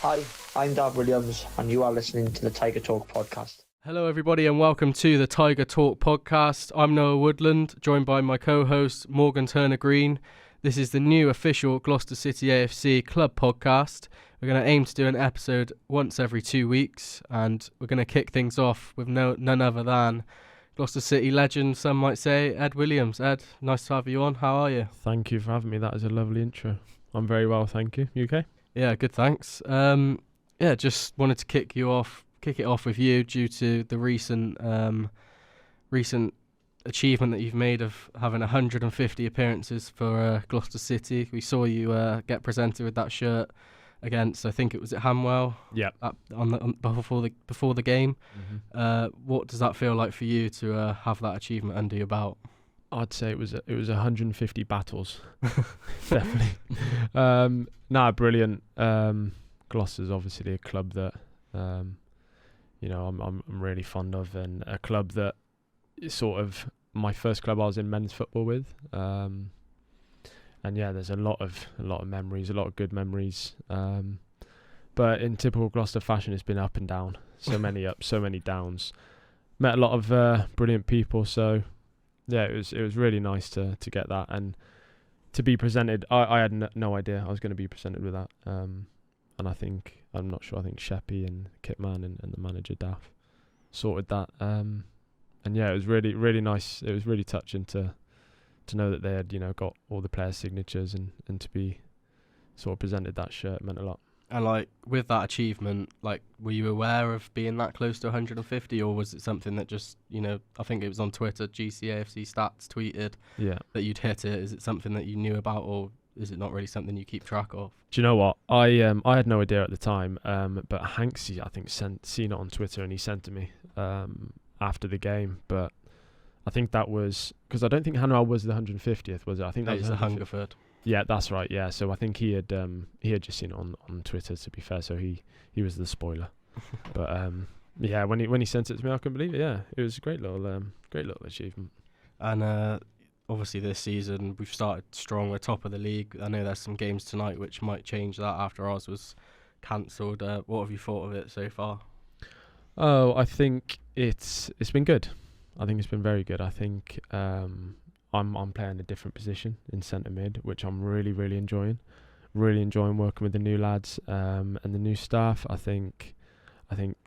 Hi, I'm Dad Williams, and you are listening to the TigerTalk Podcast. Hello everybody and welcome to the TigerTalk Podcast. I'm Noah Woodland, joined by my co-host Morgan Turner-Green. This is the new official Gloucester City AFC club podcast. We're going to aim to do an episode once every 2 weeks, and we're going to kick things off with none other than Gloucester City legend, some might say, Ed Williams. Ed, nice to have you on. How are you? Thank you for having me. That is a lovely intro. I'm very well, thank you. You okay? Yeah, good, thanks. Just wanted to kick it off with you due to the recent achievement that you've made of having 150 appearances for Gloucester City. We saw you get presented with that shirt against, I think it was at Hamwell. Yeah. Before the game. Mm-hmm. What does that feel like for you to have that achievement under your belt? I'd say it was 150 battles, definitely. Brilliant. Gloucester's obviously a club that I'm really fond of, and a club that is sort of my first club I was in men's football with. There's a lot of memories, a lot of good memories. But in typical Gloucester fashion, it's been up and down. So many ups, so many downs. Met a lot of brilliant people. So yeah, it was really nice to get that and to be presented. I had no idea I was going to be presented with that. And I think Sheppy and Kitman and the manager Daff sorted that. It was really, really nice. It was really touching to know that they had, got all the players' signatures and to be sort of presented that shirt meant a lot. And with that achievement, were you aware of being that close to 150, or was it something that just, I think it was on Twitter, GCAFC Stats tweeted that you'd hit it? Is it something that you knew about, or is it not really something you keep track of? Do you know what? I had no idea at the time, but Hanksy, I think, seen it on Twitter and he sent to me after the game. But I think that was because I don't think Hanwell was the 150th, was it? I think that was the Hungerford. Yeah, that's right. Yeah, so I think he had just seen it on Twitter. To be fair, so he was the spoiler. But when he sent it to me, I couldn't believe it. Yeah, it was a great little achievement. And obviously this season we've started strong. We're top of the league. I know there's some games tonight which might change that after ours was cancelled. What have you thought of it so far? Oh, I think it's been good. I think it's been very good. I think I'm playing a different position in centre mid, which I'm really, really enjoying. Really enjoying working with the new lads and the new staff. I think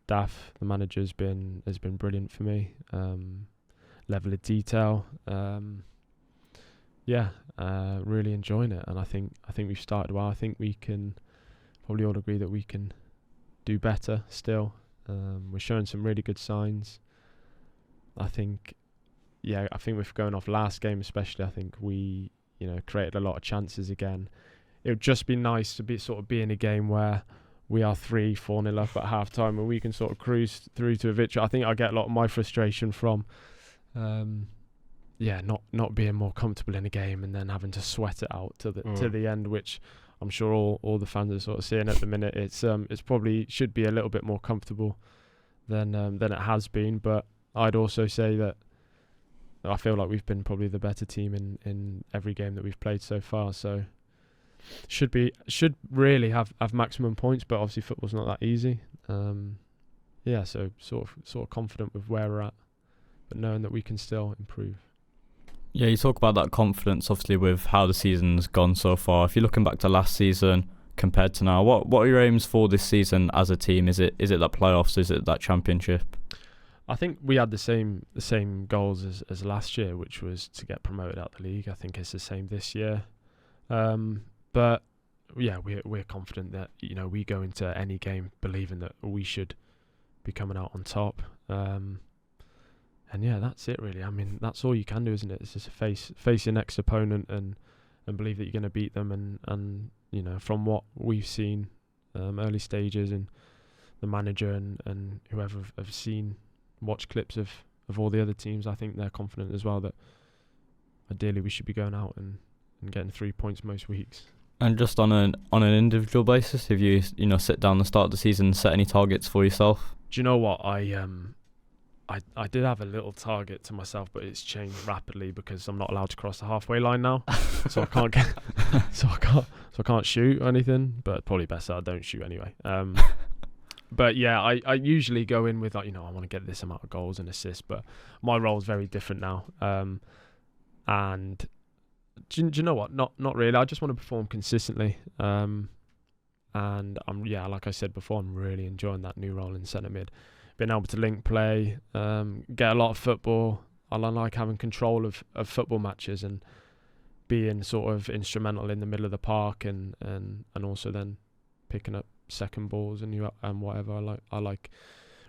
Daff, the manager, has been brilliant for me. Level of detail, really enjoying it. And I think we've started well. I think we can probably all agree that we can do better still. We're showing some really good signs. I think with going off last game especially, I think we, created a lot of chances again. It would just be nice to be in a game where we are 3-4-0 up at half time and we can sort of cruise through to a victory. I think I get a lot of my frustration from not being more comfortable in a game and then having to sweat it out to the end, which I'm sure all the fans are sort of seeing at the minute. It's probably should be a little bit more comfortable than it has been, but I'd also say that I feel like we've been probably the better team in every game that we've played so far. So should really have maximum points, but obviously football's not that easy. So sort of confident with where we're at, but knowing that we can still improve. Yeah, you talk about that confidence, obviously, with how the season's gone so far. If you're looking back to last season compared to now, what are your aims for this season as a team? Is it that playoffs? Is it that championship? I think we had the same goals as last year, which was to get promoted out of the league. I think it's the same this year. But yeah, we're confident that we go into any game believing that we should be coming out on top. And yeah, that's it really. I mean, that's all you can do, isn't it? It's just face your next opponent and believe that you're going to beat them. And from what we've seen early stages and the manager and whoever have watched clips of all the other teams, I think they're confident as well that ideally we should be going out and getting 3 points most weeks. And just on an individual basis, if you sit down the start of the season and set any targets for yourself? Do you know what? I did have a little target to myself, but it's changed rapidly because I'm not allowed to cross the halfway line now, so I can't get, so I can't shoot or anything. But probably best that I don't shoot anyway. But yeah, I usually go in with like, I want to get this amount of goals and assists, but my role is very different now. And do you know what? Not really. I just want to perform consistently. And like I said before, I'm really enjoying that new role in centre mid. Being able to link play, get a lot of football. I like having control of football matches and being sort of instrumental in the middle of the park and also then picking up second balls and whatever. I like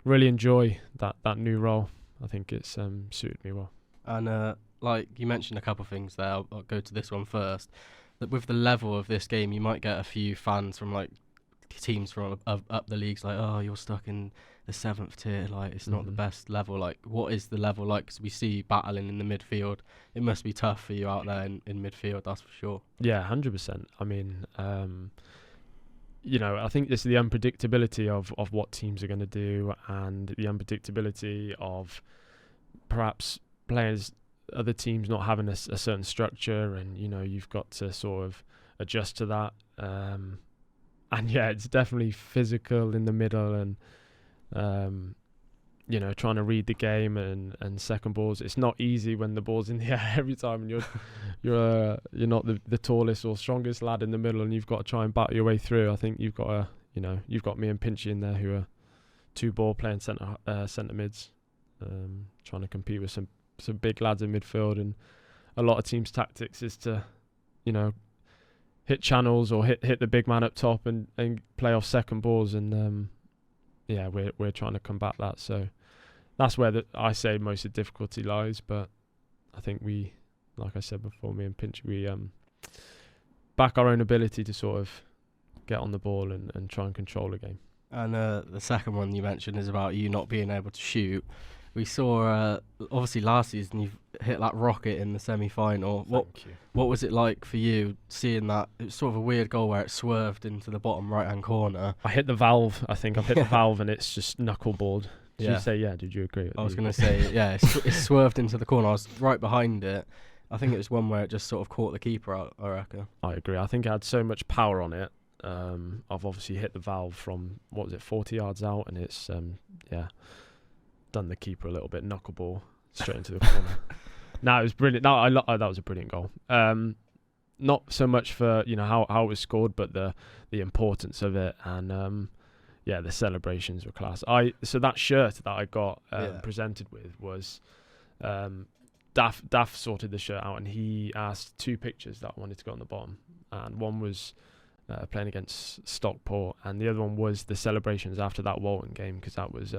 really enjoy that new role. I think it's suited me well. And like you mentioned a couple of things there. I'll go to this one first. That with the level of this game, you might get a few fans from like teams from up the leagues like, oh, you're stuck in the 7th tier, like it's not the best level. Like, what is the level like? Because we see you battling in the midfield. It must be tough for you out there in midfield, that's for sure. Yeah, 100%. I mean, I think it's the unpredictability of what teams are going to do, and the unpredictability of perhaps players, other teams not having a certain structure, and you've got to sort of adjust to that. And yeah, it's definitely physical in the middle, and trying to read the game and second balls. It's not easy when the ball's in the air every time, and you're not the tallest or strongest lad in the middle, and you've got to try and battle your way through. I think you've got me and Pinchy in there who are two ball playing centre mids, trying to compete with some big lads in midfield. And a lot of teams' tactics is to hit channels or hit the big man up top and play off second balls, and we're trying to combat that. So that's where I say most of the difficulty lies. But I think we, like I said before, me and Pinch, we back our own ability to sort of get on the ball and try and control the game. And the second one you mentioned is about you not being able to shoot. We saw, obviously last season you've hit that rocket in the semi-final. What was it like for you seeing that? It was sort of a weird goal where it swerved into the bottom right-hand corner. I hit the valve. I think I've hit the valve and it's just knuckleballed. Did you say yeah? Did you agree? I was going to say, yeah, it swerved into the corner. I was right behind it. I think it was one where it just sort of caught the keeper out, I reckon. I agree. I think it had so much power on it. I've obviously hit the valve from, 40 yards out, and it's, done the keeper a little bit, knuckleball straight into the corner. No, it was brilliant. No, that was a brilliant goal. Not so much for how it was scored, but the importance of it, and the celebrations were class. So that shirt that I got presented with was Daff sorted the shirt out, and he asked two pictures that I wanted to go on the bottom, and one was playing against Stockport, and the other one was the celebrations after that Walton game, because that was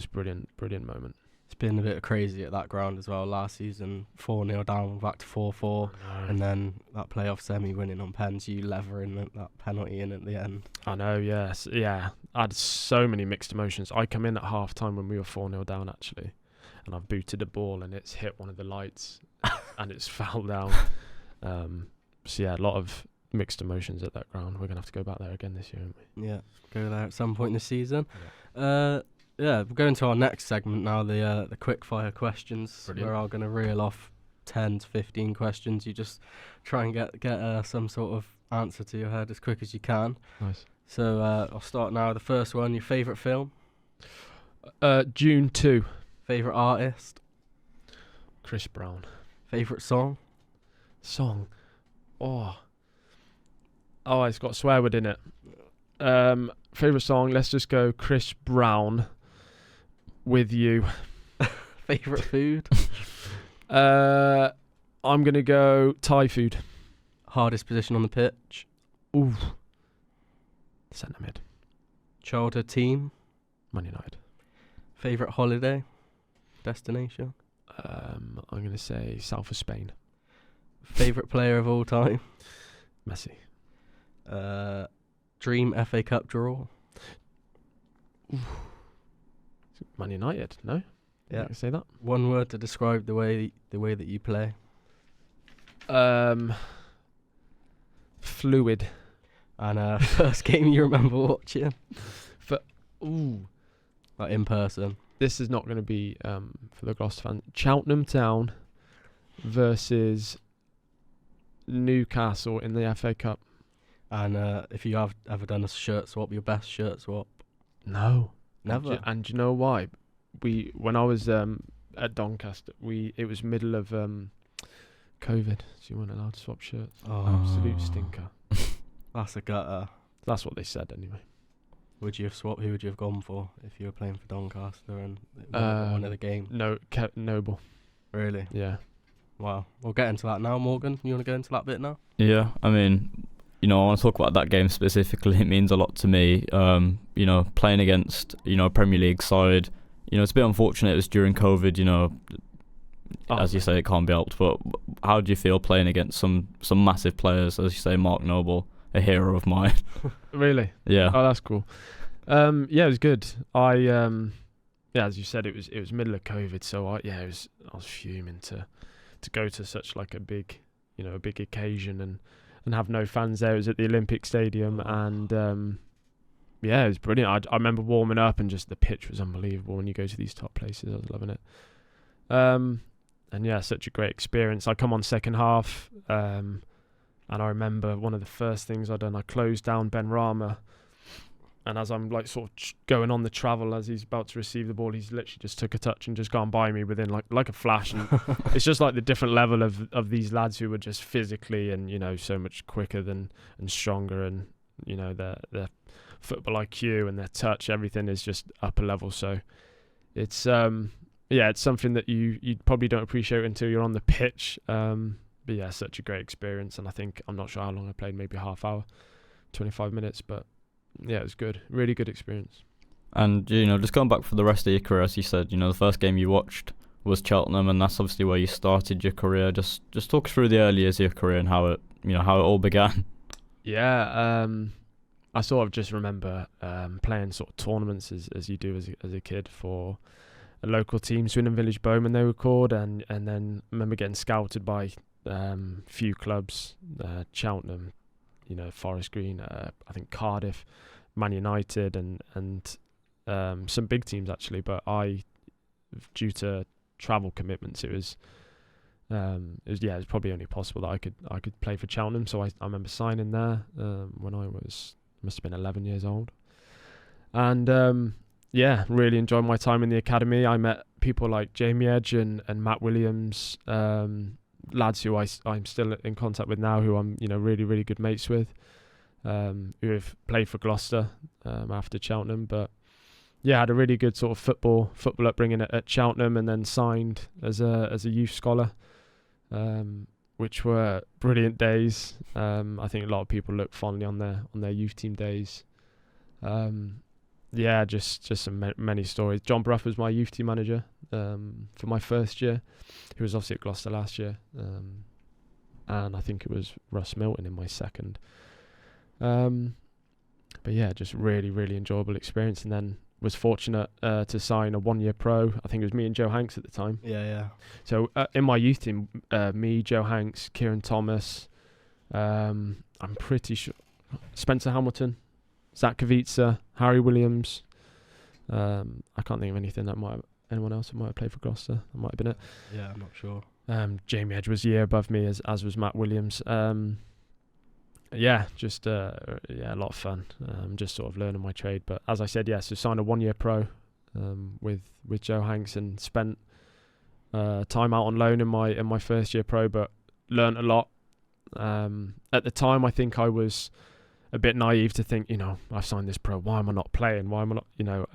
brilliant moment. It's been a bit crazy at that ground as well. Last season, 4-0 down, back to 4-4, and then that playoff semi winning on pens, you levering that penalty in at the end. I know, yes. Yeah. I had so many mixed emotions. I come in at half-time when we were 4-0 down, actually, and I've booted a ball and it's hit one of the lights and it's fouled down. A lot of mixed emotions at that ground. We're going to have to go back there again this year, aren't we? Yeah, go there at some point this season. We're going to our next segment now, the Quickfire questions. Brilliant. We're all going to reel off 10 to 15 questions. You just try and get some sort of answer to your head as quick as you can. Nice. So I'll start now. The first one, your favourite film? June 2. Favourite artist? Chris Brown. Favourite song? Oh, it's got a swear word in it. Favourite song, let's just go Chris Brown, With You. Favourite food? I'm going to go Thai food. Hardest position on the pitch? Ooh. Centre mid. Childhood team? Man United. Favourite holiday? Destination? I'm going to say south of Spain. Favourite player of all time? Messi. Dream FA Cup draw? Ooh. Man United, no? Yeah. I can say that. One word to describe the way that you play? Fluid. And first game you remember watching? Like in person? this is not going to be for the Gloucester fan. Cheltenham Town versus Newcastle in the FA Cup. And if you have ever done a shirt swap, your best shirt swap? No, Never. And you know why? When I was at Doncaster, it was middle of COVID, so you weren't allowed to swap shirts. Absolute stinker. That's a gutter. That's what they said anyway. Would you have swapped? Who would you have gone for if you were playing for Doncaster and one of the game? No, Noble. Really? Yeah. Wow. We'll get into that now, Morgan. You want to go into that bit now? Yeah, I mean, I want to talk about that game specifically. It means a lot to me. Playing against, a Premier League side. It's a bit unfortunate it was during COVID, as you say, it can't be helped. But how do you feel playing against some massive players, as you say, Mark Noble, a hero of mine? Really? Yeah. Oh, that's cool. It was good. As you said, it was middle of COVID, so I was fuming to go to such like a big occasion and have no fans there. It was at the Olympic Stadium, and it was brilliant. I remember warming up, and just the pitch was unbelievable when you go to these top places. I was loving it. Such a great experience. I come on second half, and I remember one of the first things I'd done, I closed down Ben Rama, and as I'm like sort of going on the travel, as he's about to receive the ball, he's literally just took a touch and just gone by me within like a flash. And it's just like the different level of these lads who were just physically and so much quicker and stronger, and their football IQ and their touch, everything is just upper level. So it's it's something that you probably don't appreciate until you're on the pitch. Such a great experience, and I'm not sure how long I played, maybe a half hour, 25 minutes, but yeah, it was good. Really good experience. And, just going back for the rest of your career, as you said, the first game you watched was Cheltenham, and that's obviously where you started your career. Just talk us through the early years of your career and how it all began. Yeah, I sort of just remember playing sort of tournaments as you do as a kid for a local team, Swindon Village Bowmen they were called, and then I remember getting scouted by few clubs, Cheltenham, Forest Green, I think Cardiff, Man United, and some big teams actually. But due to travel commitments, it was probably only possible that I could play for Cheltenham. So I remember signing there when I must have been 11 years old, and really enjoyed my time in the academy. I met people like Jamie Edge and Matt Williams, lads who I'm still in contact with now, who I'm really, really good mates with, who have played for Gloucester after Cheltenham. But yeah, had a really good sort of football upbringing at Cheltenham, and then signed as a youth scholar, which were brilliant days. I think a lot of people look fondly on their youth team days. Just some many stories. John Bruff was my youth team manager for my first year. He was obviously at Gloucester last year, and I think it was Russ Milton in my second. Just really, really enjoyable experience, and then was fortunate to sign a 1-year pro. I think it was me and Joe Hanks at the time. Yeah. So in my youth team, me, Joe Hanks, Kieran Thomas, I'm pretty sure Spencer Hamilton, Zach Kavitsa, Harry Williams. I can't think of anyone else who might have played for Gloucester. That might have been it. Yeah, I'm not sure. Jamie Edge was a year above me, as was Matt Williams. A lot of fun. Just sort of learning my trade. But as I said, so signed a 1-year pro with Joe Hanks, and spent time out on loan in my first year pro, but learnt a lot. At the time, I think I was a bit naive to think, I've signed this pro, why am I not playing? Why am I not,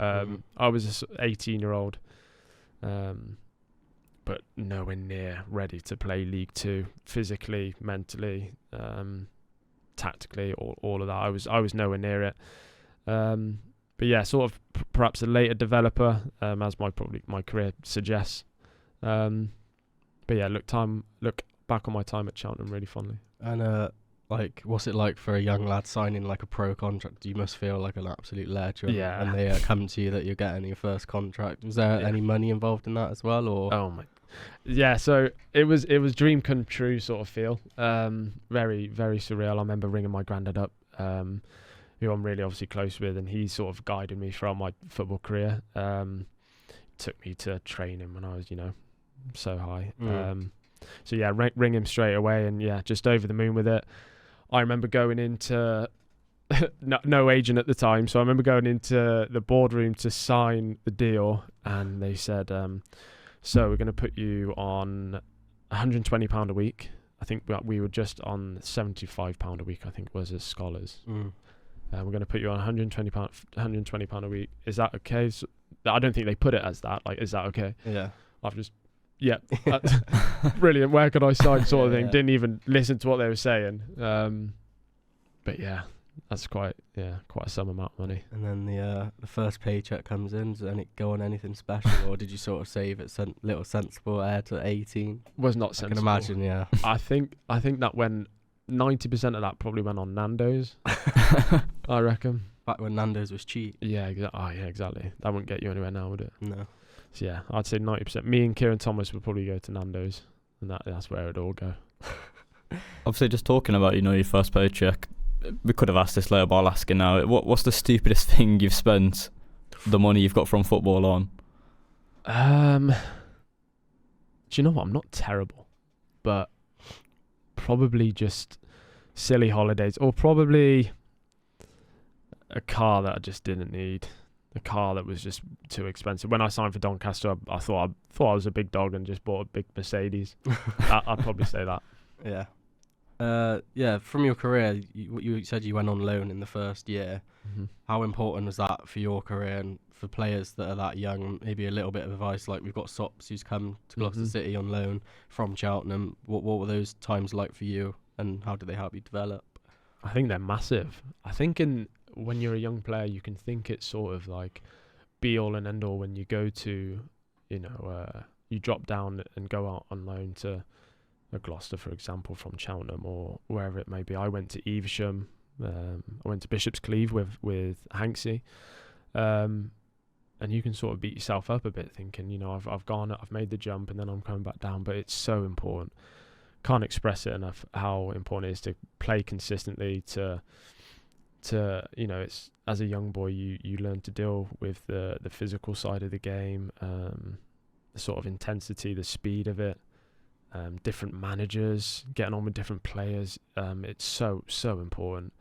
I was an 18-year-old, but nowhere near ready to play League Two, physically, mentally, tactically, all of that. I was nowhere near it. Sort of perhaps a later developer, as my career suggests. Look back on my time at Cheltenham really fondly. And what's it like for a young lad signing like a pro contract? You must feel like an absolute legend. Yeah. And they come to you that you're getting your first contract. Was there any money involved in that as well, or? Oh my. Yeah, so it was dream come true sort of feel. Very, very surreal. I remember ringing my granddad up, who I'm really obviously close with, and he sort of guided me throughout my football career. took me to training when I was, so high. So yeah, ring him straight away, and yeah, just over the moon with it. I remember going into no agent at the time, so I remember going into the boardroom to sign the deal, and they said, so we're going to put you on £120 a week. I think we were just on £75 a week, I think it was, as scholars. We're going to put you on £120 a week. Is that okay? So, I don't think they put it as that. Like, is that okay? Yeah. I've just, yeah, brilliant. Where could I sign, sort of thing. Yeah. Didn't even listen to what they were saying. But yeah, that's quite a sum amount of money. And then the first paycheck comes in. Does it go on anything special, or did you sort of save it little sensible air to 18? Was not I sensible. can imagine, yeah. I think that when 90% of that probably went on Nando's. I reckon. Back when Nando's was cheap. Yeah, exactly. That wouldn't get you anywhere now, would it? No. So yeah, I'd say 90%. Me and Kieran Thomas would probably go to Nando's, and that's where it'd all go. Obviously, just talking about your first paycheck, we could have asked this later, but I'll ask it now. What's the stupidest thing you've spent the money you've got from football on? Do you know what? I'm not terrible, but probably just silly holidays, or probably a car that I just didn't need. A car that was just too expensive. When I signed for Doncaster, I thought I was a big dog and just bought a big Mercedes. I'd probably say that. Yeah. From your career, you said you went on loan in the first year. Mm-hmm. How important was that for your career and for players that are that young? Maybe a little bit of advice, like we've got Sops who's come to Gloucester City on loan from Cheltenham. What were those times like for you, and how did they help you develop? I think they're massive. I think when you're a young player, you can think it's sort of like be all and end all when you go to, you drop down and go out on loan to a Gloucester, for example, from Cheltenham or wherever it may be. I went to Evesham. I went to Bishop's Cleeve with Hanksy. And you can sort of beat yourself up a bit thinking, I've made the jump and then I'm coming back down, but it's so important. Can't express it enough how important it is to play consistently, to it's as a young boy you learn to deal with the physical side of the game, the sort of intensity, the speed of it, different managers, getting on with different players. It's so important.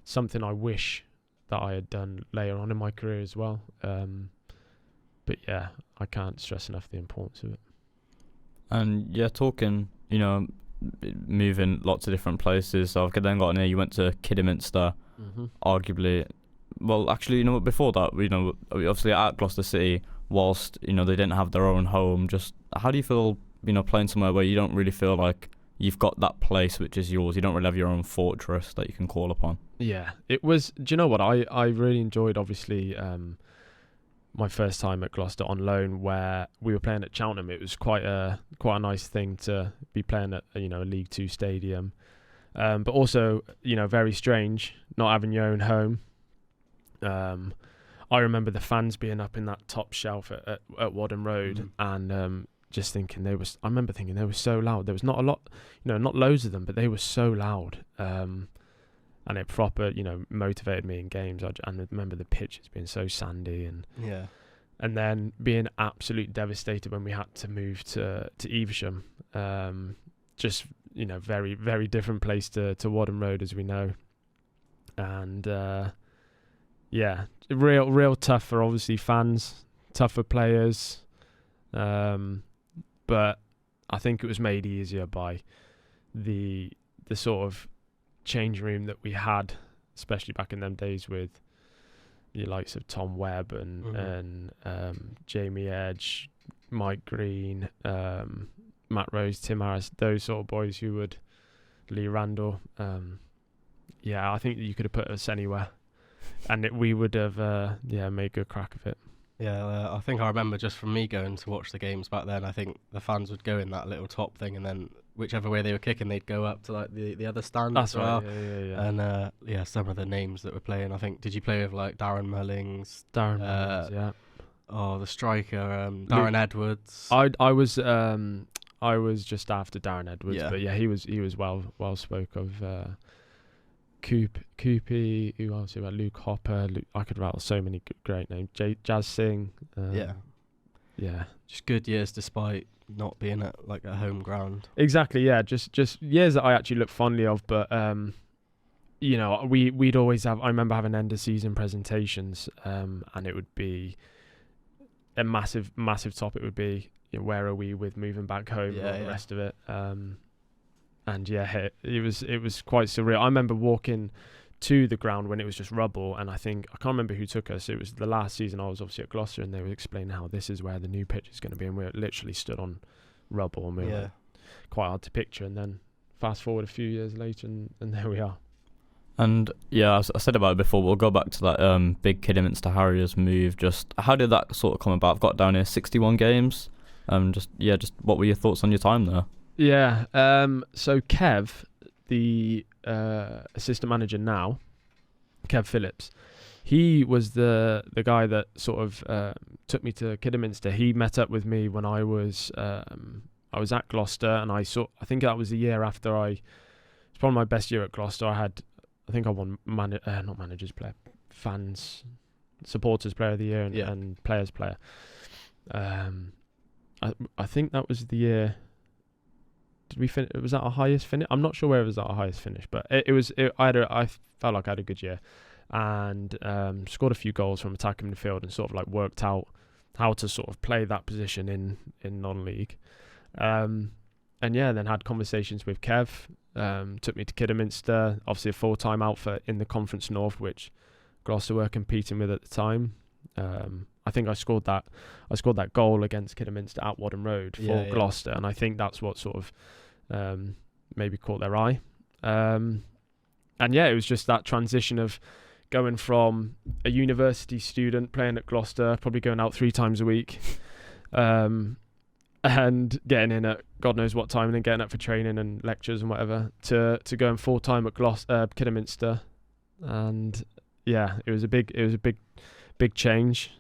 Something I wish that I had done later on in my career as well. But yeah, I can't stress enough the importance of it. And yeah, talking, moving lots of different places. So I've then got in here, you went to Kidderminster. Arguably, well, actually, before that, obviously at Gloucester City, whilst they didn't have their own home. Just how do you feel, playing somewhere where you don't really feel like you've got that place which is yours? You don't really have your own fortress that you can call upon. Yeah, it was. Do you know what I really enjoyed? Obviously, my first time at Gloucester on loan, where we were playing at Cheltenham. It was quite a nice thing to be playing at a League Two stadium. But also, very strange not having your own home. I remember the fans being up in that top shelf at Wadham Road, and just thinking I remember thinking they were so loud. There was not a lot, not loads of them, but they were so loud. And it proper, motivated me in games. And I remember the pitches being so sandy, and then being absolutely devastated when we had to move to Evesham. Just very, very different place to Wadham Road, as we know. And real tough for obviously fans, tough for players. But I think it was made easier by the sort of change room that we had, especially back in them days with the likes of Tom Webb and Jamie Edge, Mike Green, Matt Rose, Tim Harris, those sort of boys Lee Randall. I think you could have put us anywhere, and we would have made good crack of it. Yeah, I think I remember just from me going to watch the games back then, I think the fans would go in that little top thing, and then whichever way they were kicking, they'd go up to like the other stand. That's as well. Right, yeah. And some of the names that were playing, I think, did you play with like Darren Mullings? Yeah. Oh, the striker, Darren Edwards. I was just after Darren Edwards, but yeah, he was well spoke of. Coopy, who else? Luke Hopper. I could rattle so many great names. Jazz Singh. yeah. Just good years despite not being at like a home ground. Exactly, yeah. Just years that I actually look fondly of, but you know, we'd always have. I remember having end of season presentations, and it would be a massive topic. Would be, you know, where are we with moving back home and all the rest of it. And yeah, it was quite surreal. I remember walking to the ground when it was just rubble, and I can't remember who took us. It was the last season I was obviously at Gloucester, and they were explaining how this is where the new pitch is going to be, and we literally stood on rubble, and we were quite hard to picture. And then fast forward a few years later, and there we are. And yeah, I said about it before. We'll go back to that big Kidderminster Harriers move. Just how did that sort of come about? I've got down here 61 games. Just what were your thoughts on your time there? Yeah. So Kev, the assistant manager now, Kev Phillips, he was the guy that sort of took me to Kidderminster. He met up with me when I was at Gloucester, and I think that was the year after it's probably my best year at Gloucester. I think I won not managers player, fans, supporters player of the year, and players player. I think that was the year. Did we finish? Was that our highest finish? I'm not sure where it was our highest finish, but I felt like I had a good year, and scored a few goals from attacking midfield, and sort of like worked out how to sort of play that position in non-league. And yeah, then had conversations with Kev. Took me to Kidderminster, obviously a full-time outfit in the Conference North, which Gloucester were competing with at the time. I think I scored that goal against Kidderminster at Wadham Road for Gloucester, and I think that's what sort of maybe caught their eye. And yeah, it was just that transition of going from a university student playing at Gloucester, probably going out 3 times a week, and getting in at God knows what time, and then getting up for training and lectures and whatever, to going full time at Kidderminster. And yeah, it was a big change.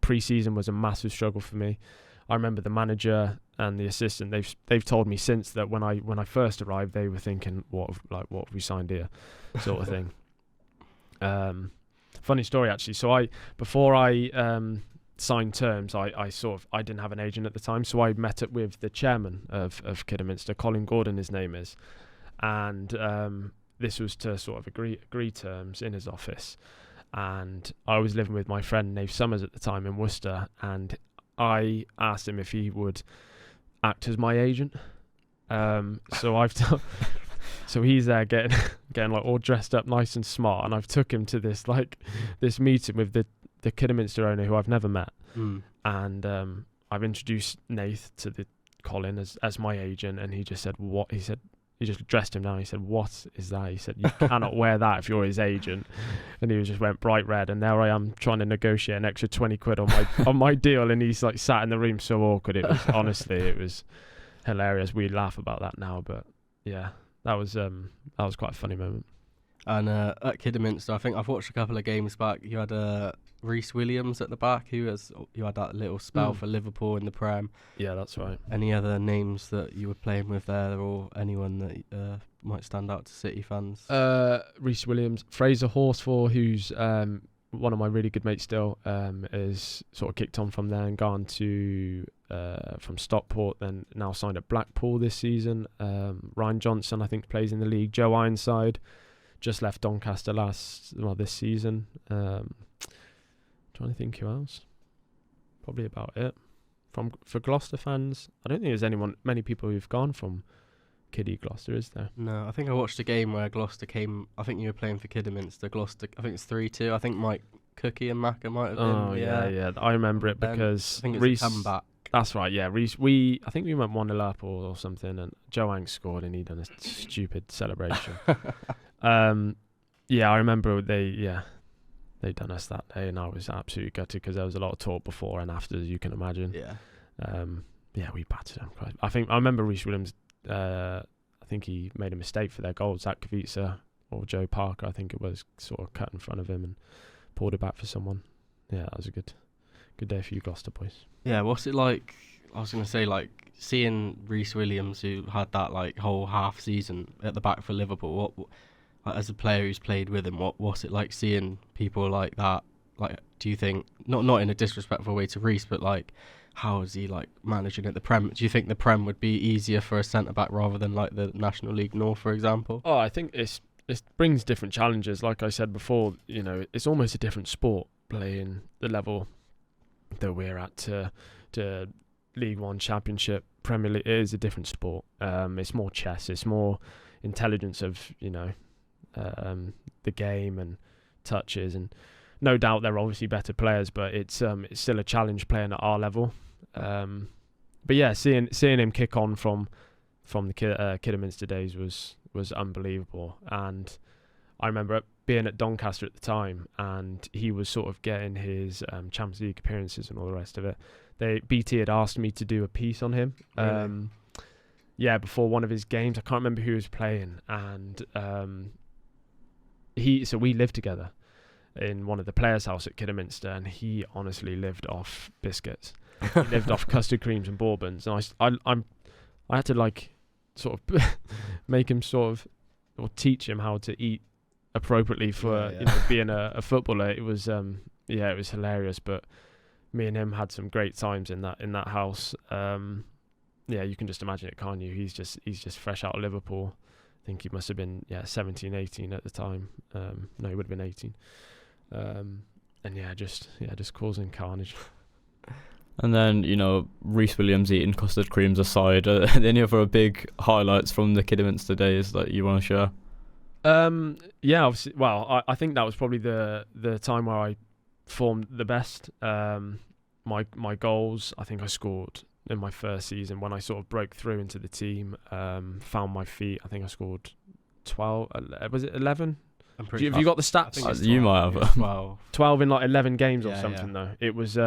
Pre-season was a massive struggle for me. I remember the manager and the assistant, they've told me since that when I first arrived, they were thinking, what have we signed here, sort of thing. Funny story actually. So before I signed terms, I didn't have an agent at the time, so I met up with the chairman of Kidderminster, Colin Gordon his name is, and this was to sort of agree terms in his office. And I was living with my friend Nave Summers at the time in Worcester, and I asked him if he would act as my agent. So so he's there getting like all dressed up nice and smart, and I've took him to this meeting with the Kidderminster owner, who I've never met. And I've introduced Nath to the Colin as my agent, and he just said, what? He said, he just dressed him down. He said, what is that? He said, you cannot wear that if you're his agent. And he just went bright red, and there I am trying to negotiate an extra 20 quid on my deal, and he's like sat in the room so awkward. It was honestly, it was hilarious. We laugh about that now, but yeah, that was quite a funny moment. And at Kidderminster, I think I've watched a couple of games back. You had Reece Williams at the back, who had that little spell for Liverpool in the Prem. Yeah, that's right. Any other names that you were playing with there, or anyone that might stand out to City fans? Reece Williams, Fraser Horsfall, who's one of my really good mates still, is sort of kicked on from there and gone to from Stockport, then now signed at Blackpool this season. Ryan Johnson, I think, plays in the league. Joe Ironside just left Doncaster this season. Trying to think who else. Probably about it. For Gloucester fans, I don't think there's many people who've gone from Kiddie Gloucester, is there? No, I think I watched a game where Gloucester came. I think you were playing for Kidderminster. Gloucester, I think it's 3-2. I think Mike Cookie and Macca might have been. Oh yeah. I remember it because I think it's Reece, a comeback. That's right. Yeah, Reece. I think we went 1-0 up or something, and Joe Hanks scored, and he done a stupid celebration. Yeah, I remember they done us that day, and I was absolutely gutted because there was a lot of talk before and after, as you can imagine. Yeah, we battered them. I remember Reece Williams. I think he made a mistake for their goal. Zach Kavitsa or Joe Parker, I think it was, sort of cut in front of him and pulled it back for someone. Yeah, that was a good day for you Gloucester boys. Yeah, what's it like? I was going to say, like, seeing Reece Williams, who had that like whole half season at the back for Liverpool. What as a player who's played with him, what's it like seeing people like that like, do you think, not in a disrespectful way to Reece, but like, how is he like managing at the Prem? Do you think the Prem would be easier for a centre back rather than like the National League North, for example? Oh, I think it brings different challenges. Like I said before, you know, it's almost a different sport playing the level that we're at to League One, Championship, Premier League. It is a different sport. It's more chess. It's more intelligence of, you know, the game and touches. And no doubt they're obviously better players, but it's still a challenge playing at our level. But yeah, seeing him kick on from the Kidderminster days was unbelievable. And I remember being at Doncaster at the time, and he was sort of getting his Champions League appearances and all the rest of it. BT had asked me to do a piece on him. Really? Yeah, before one of his games. I can't remember who he was playing, and so we lived together in one of the players' house at Kidderminster, and he honestly lived off biscuits. He lived off custard creams and bourbons, and I had to like sort of make him sort of, or teach him how to eat appropriately for you know, being a footballer. It was it was hilarious. But me and him had some great times in that house. Yeah, you can just imagine it, can't you? He's just fresh out of Liverpool. I think he must have been 17, 18 at the time. No, he would have been 18. And just causing carnage. And then, you know, Reece Williams eating custard creams aside, any other big highlights from the Kidderminster days that you want to share? Obviously. Well, I think that was probably the time where I formed the best. My goals, I think I scored in my first season when I sort of broke through into the team. Found my feet. I think I scored 12. Was it 11? Have you got the stats? You might have. 12 in like 11 games or something though. It was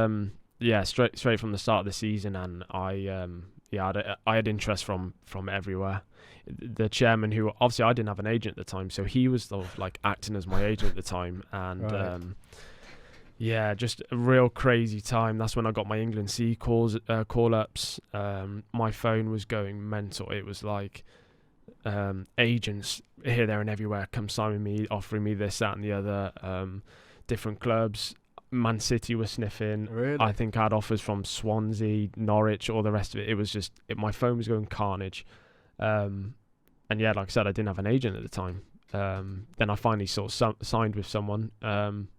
straight from the start of the season, and I had interest from everywhere. The chairman, who obviously I didn't have an agent at the time, so he was sort of like acting as my agent at the time, and right. Just a real crazy time. That's when I got my England C call ups. My phone was going mental. It was like agents here, there, and everywhere come signing me, offering me this, that, and the other. Different clubs. Man City was sniffing. Really? I think I had offers from Swansea, Norwich, all the rest of it. It was just my phone was going carnage. And like I said, I didn't have an agent at the time. Then I finally sort of signed with someone. And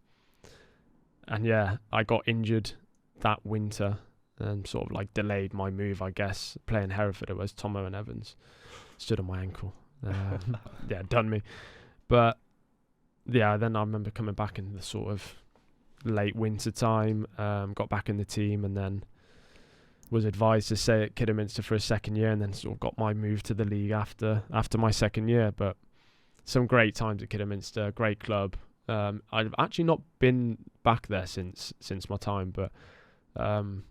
I got injured that winter and sort of like delayed my move, I guess. Playing Hereford, it was Tomo and Evans. Stood on my ankle. Done me. But then I remember coming back in the sort of late winter time, got back in the team, and then was advised to stay at Kidderminster for a second year, and then sort of got my move to the league after my second year. But some great times at Kidderminster, great club. I've actually not been back there since my time, but some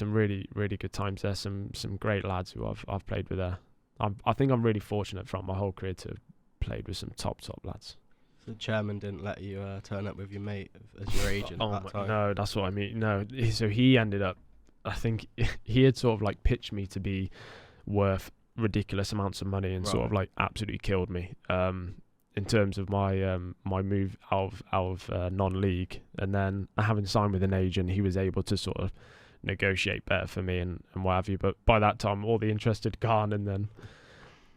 really, really good times there. Some great lads who I've played with there. I think I'm really fortunate throughout my whole career to have played with some top lads. The chairman didn't let you turn up with your mate as your agent at that time? No, that's what I mean. No, so he ended up, I think he had sort of like pitched me to be worth ridiculous amounts of money, and sort of like absolutely killed me in terms of my my move out of non-league. And then having signed with an agent, he was able to sort of negotiate better for me and what have you. But by that time, all the interest had gone, and then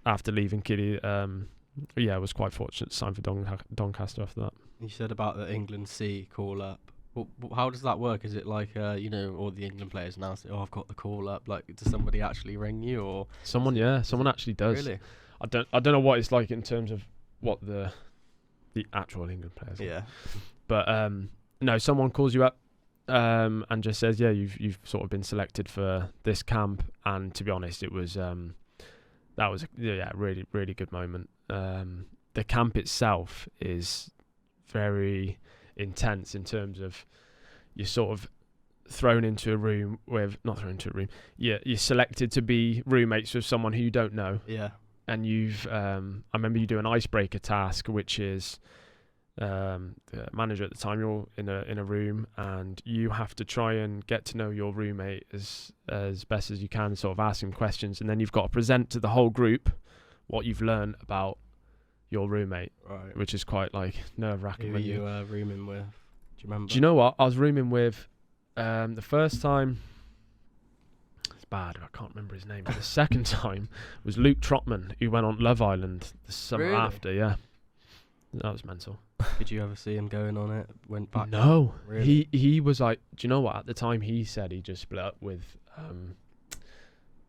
after leaving Kiddie, I was quite fortunate to sign for Doncaster after that. You said about the England C call up. Well, how does that work? Is it like all the England players now say, "Oh, I've got the call up"? Like, does somebody actually ring you, or someone actually does? Really? I don't know what it's like in terms of what the actual England players. Yeah. Are. But no, someone calls you up and just says, "Yeah, you've sort of been selected for this camp." And to be honest, it was that was a really, really good moment. The camp itself is very intense in terms of you're sort of thrown into a room with, not thrown into a room, you're selected to be roommates with someone who you don't know. Yeah. And I remember you do an icebreaker task, which is the manager at the time, you're in a room, and you have to try and get to know your roommate as best as you can, sort of ask him questions, and then you've got to present to the whole group what you've learned about your roommate, right? Which is quite like nerve-wracking. Who are you rooming with? you remember? Do you know what? I was rooming with the first time. It's bad. I can't remember his name. But the second time was Luke Trotman, who went on Love Island the summer Really? after. Yeah, that was mental. Did you ever see him going on it? Went back? No, Really? he was like. Do you know what? At the time, he said he just split up with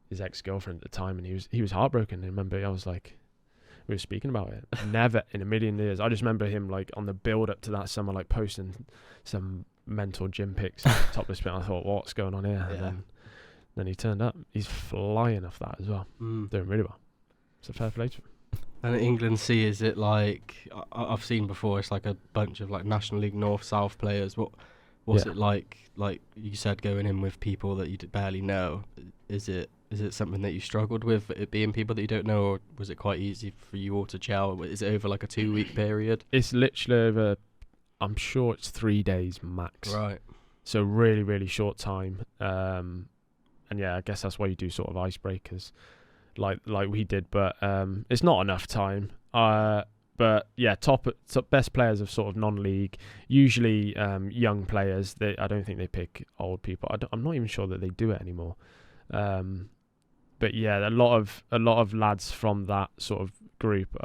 his ex-girlfriend at the time, and he was heartbroken. I remember I was like. We were speaking about it. Never in a million years. I just remember him like on the build up to that summer, like posting some mental gym pics, topless bit. I thought, what's going on here? Yeah. And then he turned up. He's flying off that as well. Doing really well. It's a fair play to him. And England C, is it like I've seen before? It's like a bunch of like National League North South players. What's it like? Like you said, going in with people that you barely know. Is it something that you struggled with, it being people that you don't know, or was it quite easy for you all to gel? Is it over like a 2-week period? It's literally over. I'm sure it's 3 days max. Right. So really, really short time. And yeah, I guess that's why you do sort of icebreakers, like we did. But it's not enough time. But yeah, top best players of sort of non-league, usually young players. I don't think they pick old people. I'm not even sure that they do it anymore. But yeah, a lot of lads from that sort of group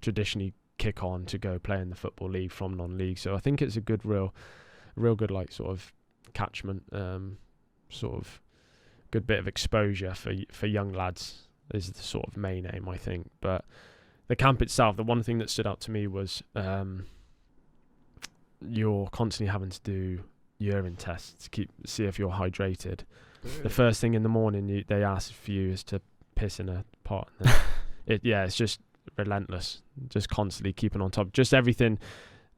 traditionally kick on to go play in the Football League from non-league. So I think it's a good, real good like sort of catchment, sort of good bit of exposure for young lads is the sort of main aim, I think. But the camp itself, the one thing that stood out to me was you're constantly having to do urine tests to see if you're hydrated. Really? The first thing in the morning they ask for you is to piss in a pot. It's just relentless, just constantly keeping on top, just everything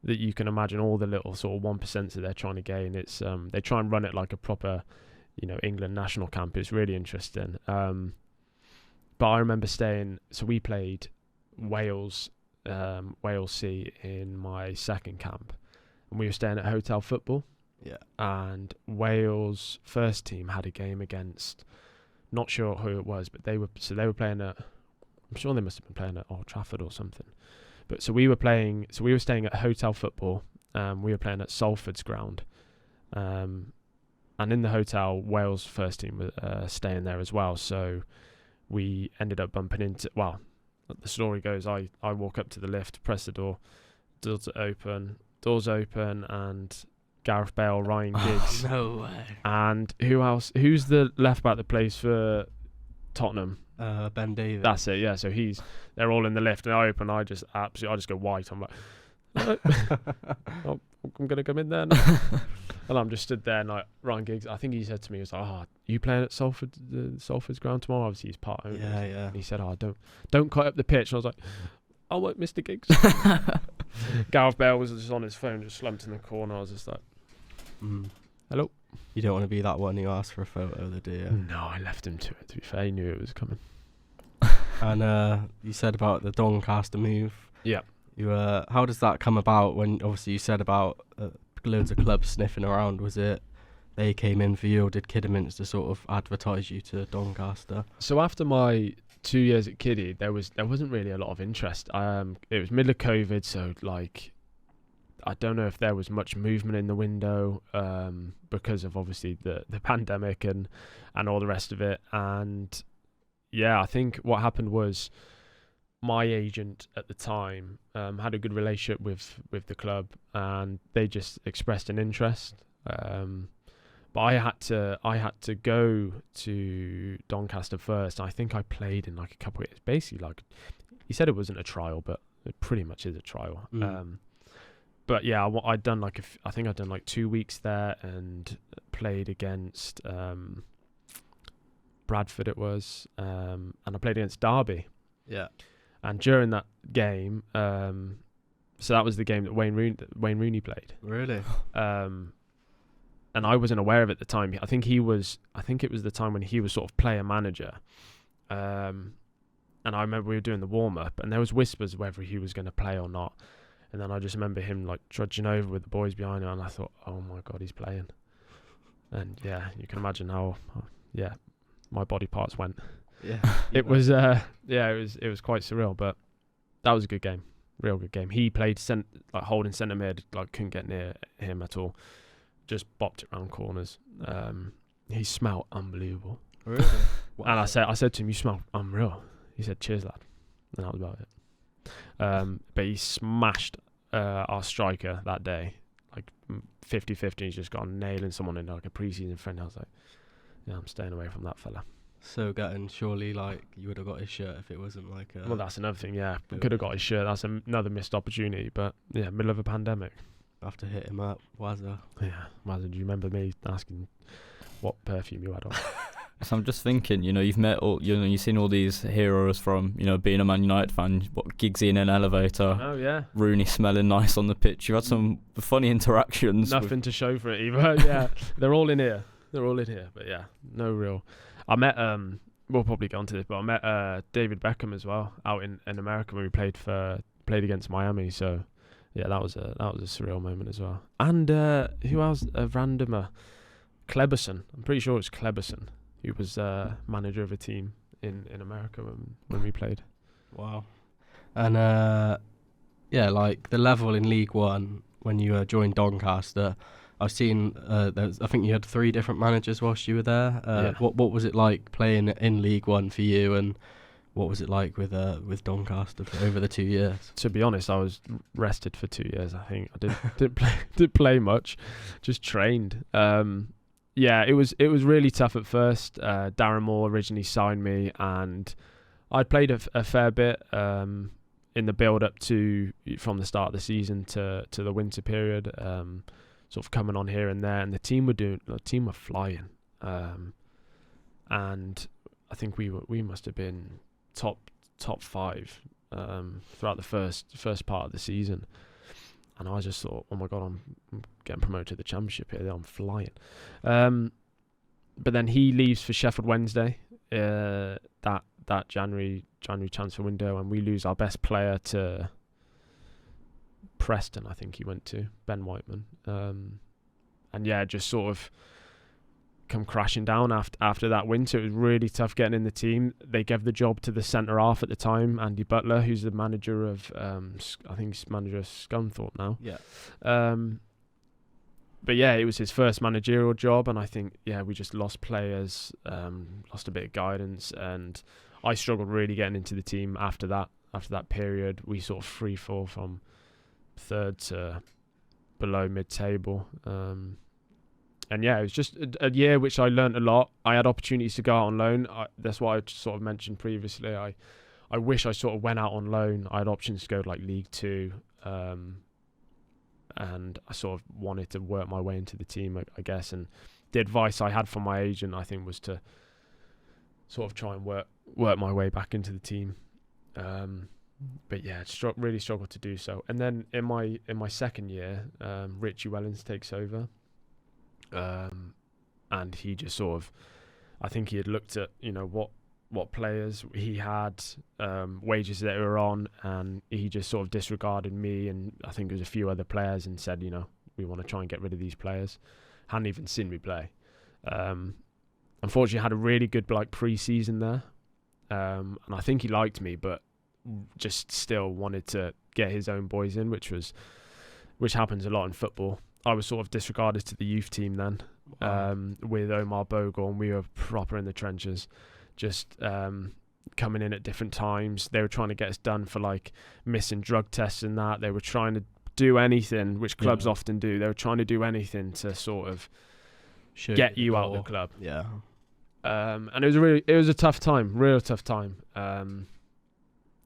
that you can imagine, all the little sort of 1% that they're trying to gain. It's they try and run it like a proper, England national camp. It's really interesting. But I remember so we played Wales C in my second camp, and we were staying at Hotel Football. Yeah. And Wales first team had a game against, not sure who it was, but they were playing at, I'm sure they must have been playing at Old Trafford or something. But we were staying at Hotel Football. We were playing at Salford's ground. And in the hotel, Wales first team was staying there as well. So we ended up bumping into, well, the story goes, I walk up to the lift, press the door, doors open, and Gareth Bale, Ryan Giggs. No way. And who else? Who's the left back that plays for Tottenham? Ben Davies. That's it, yeah. So they're all in the lift, and I open, I just go white. I'm like, oh, I'm going to come in there now. And I'm just stood there, and like Ryan Giggs, I think he said to me, he was like, you playing at Salford's ground tomorrow? Obviously, he's part owner. Yeah. And he said, don't cut up the pitch. And I was like, I won't, Mr. Giggs. Gareth Bale was just on his phone, just slumped in the corner. I was just like, hello. You don't want to be that one who asked for a photo, do you? No, I left him to it. To be fair, he knew it was coming. And you said about the Doncaster move. Yeah. How does that come about? When obviously you said about loads of clubs sniffing around. Was it they came in for you, or did Kidderminster sort of advertise you to Doncaster? So after my 2 years at Kiddie, there wasn't really a lot of interest. It was middle of COVID, so like, I don't know if there was much movement in the window because of obviously the pandemic and all the rest of it. And yeah, I think what happened was my agent at the time had a good relationship with the club, and they just expressed an interest. But I had to go to Doncaster first. I think I played in like a couple of years. Basically, like, he said it wasn't a trial, but it pretty much is a trial. But yeah, I'd done like I think I'd done like 2 weeks there and played against Bradford it was, and I played against Derby. Yeah. And during that game, so that was the game that Wayne Rooney played. Really? And I wasn't aware of it at the time. I think it was the time when he was sort of player manager. And I remember we were doing the warm up, and there was whispers whether he was going to play or not. And then I just remember him like trudging over with the boys behind him, and I thought, oh my God, he's playing. And yeah, you can imagine how my body parts went. Yeah. It was quite surreal, but that was a good game. real good game. He played holding centre mid, like couldn't get near him at all. Just bopped it round corners. He smelled unbelievable. Really? And I said to him, "You smell unreal." He said, "Cheers, lad." And that was about it. But he smashed our striker that day, like 50-50. He's just gone nailing someone in like a pre-season friend. I was like, yeah, I'm staying away from that fella. So gutting. Surely, like, you would have got his shirt if it wasn't like. Well, that's another thing. Yeah, we could have got his shirt. That's another missed opportunity. But yeah, middle of a pandemic. Have to hit him up. Wazza. Yeah, Wazza, do you remember me asking what perfume you had on? So I'm just thinking, you've met you've seen all these heroes from, being a Man United fan, Giggsy in an elevator. Oh yeah. Rooney smelling nice on the pitch. You had some funny interactions. Nothing to show for it either. Yeah, they're all in here. But yeah, no real. I met we'll probably get onto this, but I met David Beckham as well out in America when we played against Miami. So yeah, that was a surreal moment as well. And who else? A randomer, Kleberson. I'm pretty sure it's Kleberson. He was manager of a team in America when we played. Wow. And yeah, like the level in League One when you joined Doncaster, I've seen I think you had 3 different managers whilst you were there. Yeah. What was it like playing in League One for you, and what was it like with Doncaster for over the 2 years? To be honest, I was rested for 2 years. I think I didn't play much, just trained. Yeah, it was really tough at first. Darren Moore originally signed me, and I'd played a fair bit in the build up to from the start of the season to the winter period. Sort of coming on here and there, and the team were flying, and I think we must have been top 5 throughout the first part of the season. And I just thought, oh my God, I'm getting promoted to the Championship here. I'm flying. But then he leaves for Sheffield Wednesday that January transfer window, and we lose our best player to Preston. I think he went to Ben Whiteman. And yeah, just sort of come crashing down after that winter. It was really tough getting in the team. They gave the job to the centre half at the time, Andy Butler, who's the manager of I think he's manager of Scunthorpe now. Yeah. But yeah, it was his first managerial job, and I think we just lost players, lost a bit of guidance, and I struggled really getting into the team after that period. We sort of free fall from 3rd to below mid-table. And yeah, it was just a year which I learnt a lot. I had opportunities to go out on loan. That's what I sort of mentioned previously. I wish I sort of went out on loan. I had options to go to like League 2. And I sort of wanted to work my way into the team, I guess. And the advice I had from my agent, I think, was to sort of try and work my way back into the team. But yeah, really struggled to do so. And then in my second year, Richie Wellens takes over. And he just sort of, I think he had looked at, what players he had, wages that they were on, and he just sort of disregarded me and I think there's a few other players and said, we want to try and get rid of these players. Hadn't even seen me play. Unfortunately, I had a really good pre-season there, and I think he liked me, but just still wanted to get his own boys in, which happens a lot in football. I was sort of disregarded to the youth team then, with Omar Bogle, and we were proper in the trenches, just coming in at different times. They were trying to get us done for missing drug tests and that. They were trying to do anything, which clubs often do. They were trying to do anything to sort of get you out of the club. Yeah. And it was a tough time, real tough time.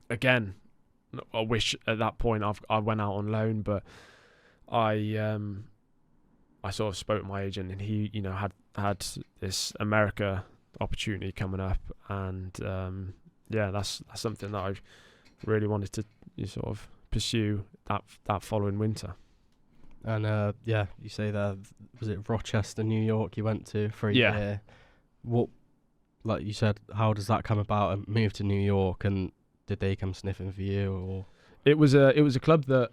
Again, I wish at that point I went out on loan, but I sort of spoke to my agent, and he had this America opportunity coming up, and that's something that I really wanted to sort of pursue that following winter. And you say that, was it Rochester, New York you went to for a year? What, like you said, how does that come about, and move to New York, and did they come sniffing for you? Or it was a club that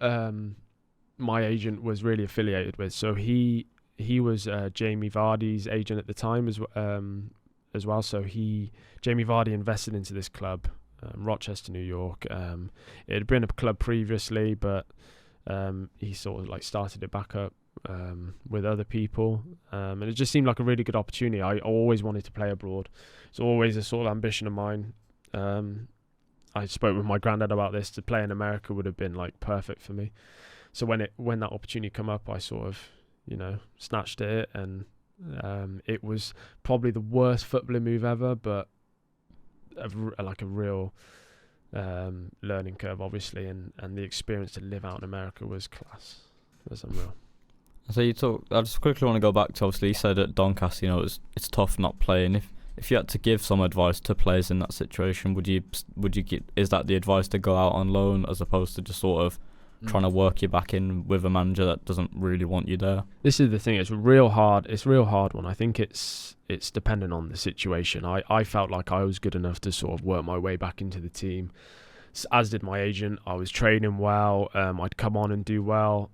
my agent was really affiliated with. So he was Jamie Vardy's agent at the time as well. So Jamie Vardy invested into this club Rochester, New York. It had been a club previously, but he sort of like started it back up with other people, and it just seemed like a really good opportunity. I always wanted to play abroad. It's always a sort of ambition of mine. I spoke with my granddad about this. To play in America would have been like perfect for me. So when that opportunity come up, I sort of, snatched it, and it was probably the worst footballing move ever, but a real learning curve, obviously, and the experience to live out in America was class. It was unreal. So I just quickly want to go back to, obviously you said at Doncaster, it's tough not playing. If you had to give some advice to players in that situation, is that the advice to go out on loan as opposed to just sort of trying to work you back in with a manager that doesn't really want you there? This is the thing. It's real hard. It's a real hard one. I think it's dependent on the situation. I felt like I was good enough to sort of work my way back into the team, as did my agent. I was training well. I'd come on and do well.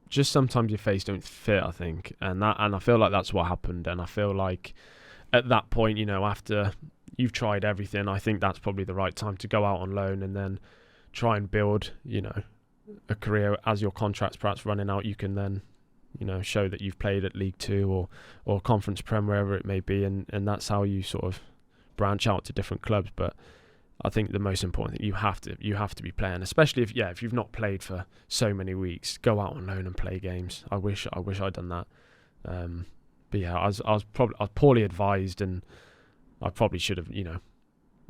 Just sometimes your face don't fit, I think, and I feel like that's what happened. And I feel like at that point, after you've tried everything, I think that's probably the right time to go out on loan and then try and build, a career. As your contract's perhaps running out, you can then, show that you've played at League 2 or Conference Prem, wherever it may be, and that's how you sort of branch out to different clubs. But I think the most important thing, you have to be playing, especially if you've not played for so many weeks. Go out on loan and play games. I wish I'd done that. But yeah, I was poorly advised, and I probably should have,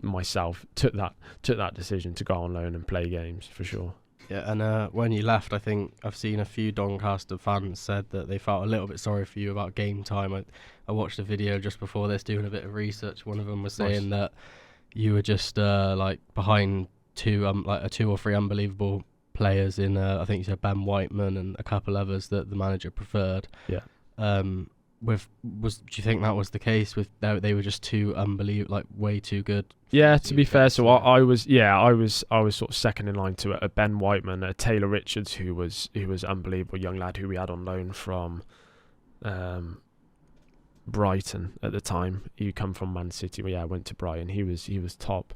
myself took that decision to go on loan and play games for sure. Yeah, and when you left, I think I've seen a few Doncaster fans said that they felt a little bit sorry for you about game time. I watched a video just before this doing a bit of research. One of them was saying that you were just behind two or three unbelievable players in I think you said Ben Whiteman and a couple others that the manager preferred. Yeah. Do you think that was the case? With they were just too unbelievable, like way too good? Yeah, to be fair, so I was sort of second in line to a Ben Whiteman, a Taylor Richards, who was unbelievable young lad who we had on loan from Brighton at the time. He come from Man City, but went to Brighton. He was top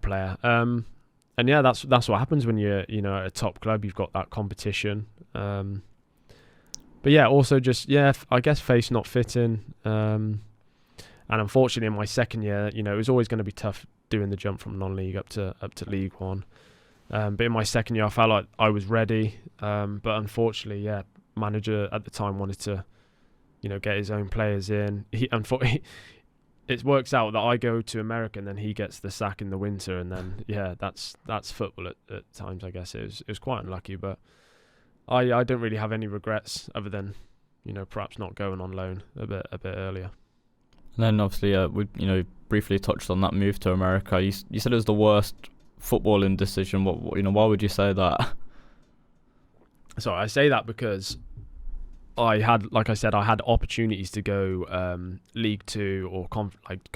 player. And yeah, that's what happens when you're at a top club. You've got that competition. But yeah, also just I guess face not fitting. And unfortunately, in my second year, it was always going to be tough doing the jump from non-league up to League One. But in my second year, I felt like I was ready. But unfortunately, manager at the time wanted to, get his own players in. It works out that I go to America and then he gets the sack in the winter, and then that's football at times. I guess it was quite unlucky, but I don't really have any regrets other than perhaps not going on loan a bit earlier. And then obviously we briefly touched on that move to America. You said it was the worst footballing decision. What why would you say that? So I say that because I had opportunities to go League 2 or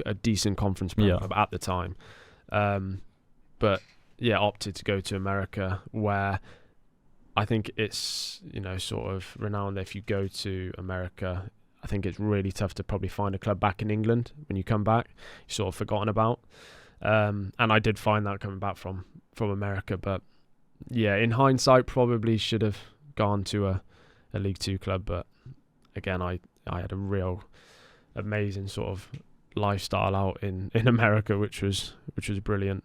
a decent conference club at the time, but opted to go to America, where I think it's sort of renowned that if you go to America, I think it's really tough to probably find a club back in England when you come back. You're sort of forgotten about, and I did find that coming back from America. But in hindsight, probably should have gone to a League 2 club. But again, I had a real amazing sort of lifestyle out in America, which was brilliant.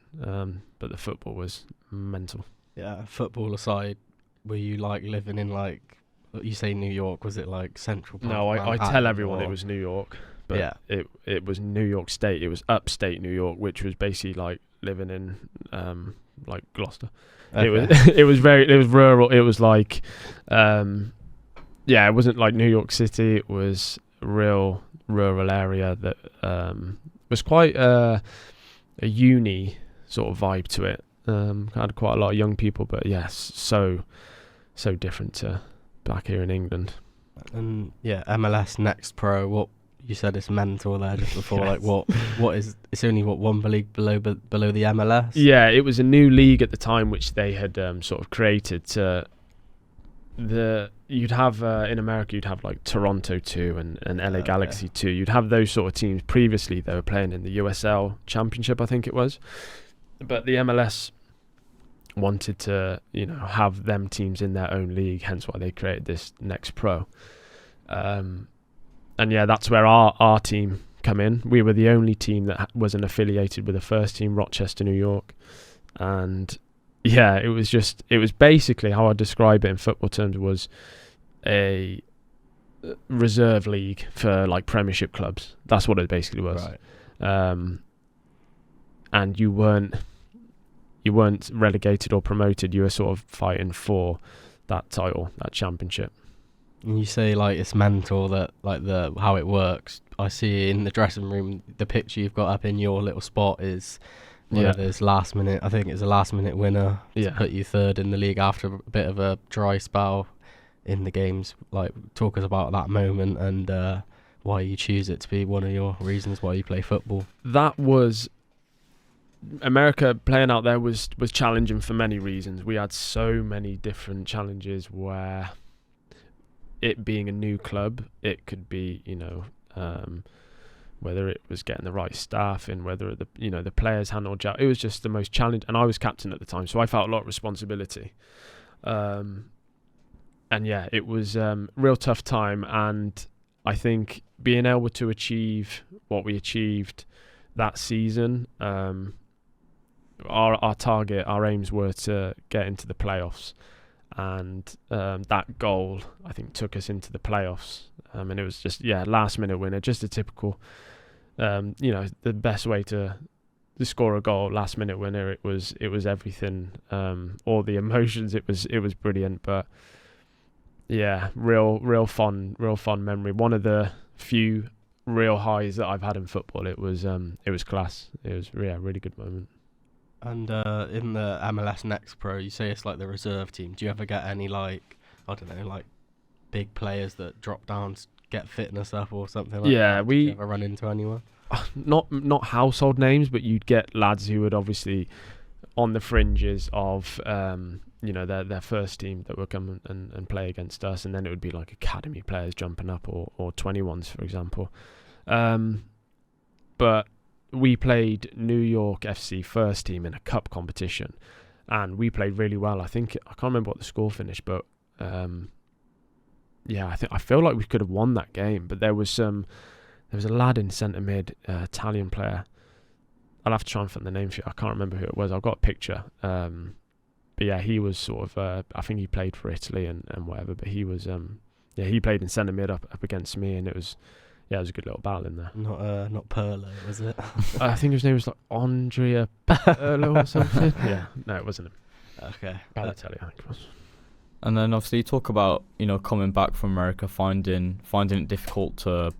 But the football was mental. Yeah, football aside, were you living in you say New York? Was it Central Park? No, I tell everyone it was New York, but it was New York State. It was upstate New York, which was basically living in Gloucester. Okay. It was rural. It was it wasn't like New York City. It was a real rural area that was quite a uni sort of vibe to it. Had quite a lot of young people, but yes, so different to back here in England. And MLS Next Pro, what you said is mental there just before. Yes. What is it's only one league below the MLS? Yeah, it was a new league at the time which they had sort of created to you'd have in America, you'd have like Toronto 2 and LA Galaxy 2. You'd have those sort of teams. Previously, they were playing in the USL Championship, I think it was. But the MLS wanted to, have them teams in their own league, hence why they created this Next Pro. And yeah, that's where our team come in. We were the only team that wasn't affiliated with the first team, Rochester, New York. And yeah, it was basically, how I describe it in football terms, was a reserve league for like Premiership clubs. That's what it basically was. Right. And you weren't relegated or promoted. You were sort of fighting for that title, that championship. And you say like it's mental, that like how it works. I see in the dressing room, the picture you've got up in your little spot is one of those last minute. I think it's a last minute winner to put you third in the league after a bit of a dry spell in the games. Like, talk us about that moment and why you choose it to be one of your reasons why you play football. That was America. Playing out there was challenging for many reasons. We had so many different challenges where, it being a new club, it could be, whether it was getting the right staff in, whether the players handled it was just the most challenge. And I was captain at the time, so I felt a lot of responsibility. And yeah, it was real tough time. And I think being able to achieve what we achieved that season, our target, our aims were to get into the playoffs. And that goal, I think, took us into the playoffs. And it was just, last minute winner, just a typical, the best way to score a goal, last minute winner. It was everything, all the emotions. It was brilliant. But yeah, real fun memory. One of the few real highs that I've had in football. It was class. It was really good moment. And in the MLS Next Pro, you say it's like the reserve team. Do you ever get any big players that drop down, get fitness up or something like that? Yeah, Did you ever run into anyone? Not household names, but you'd get lads who would obviously on the fringes of their first team that would come and play against us, and then it would be like academy players jumping up or 21s, for example. But we played New York FC first team in a cup competition, and we played really well. I can't remember what the score finished, but I feel like we could have won that game. But there was a lad in centre mid, Italian player. I'll have to try and find the name for you. I can't remember who it was. I've got a picture. But yeah, he was sort of. I think he played for Italy and whatever. But he was. He played in centre mid up against me, and it was. Yeah, it was a good little battle in there. Not Perlo, was it? I think his name was like Andrea Perlo or something. Yeah, no, it wasn't him. Okay. Balotelli, I think it was. And then obviously you talk about, coming back from America, finding it difficult to,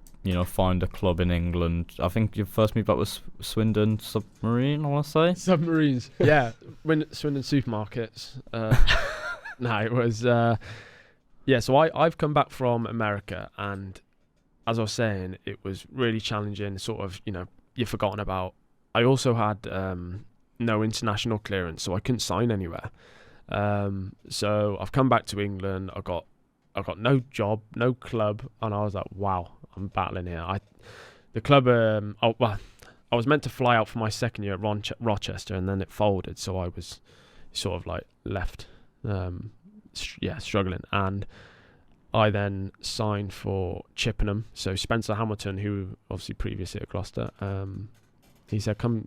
find a club in England. I think your first move back was Swindon Submarine, I want to say. Submarines. Yeah, Swindon Supermarkets. No, it was... so I've come back from America, and as I was saying, it was really challenging, sort of, you're forgotten about. I also had no international clearance, so I couldn't sign anywhere. So I've come back to England. I got no job, no club, and I was like, wow, I'm battling here. The club, I was meant to fly out for my second year at Rochester, and then it folded, so I was sort of like left, struggling. And I then signed for Chippenham. So Spencer Hamilton, who obviously previously at Gloucester, he said, come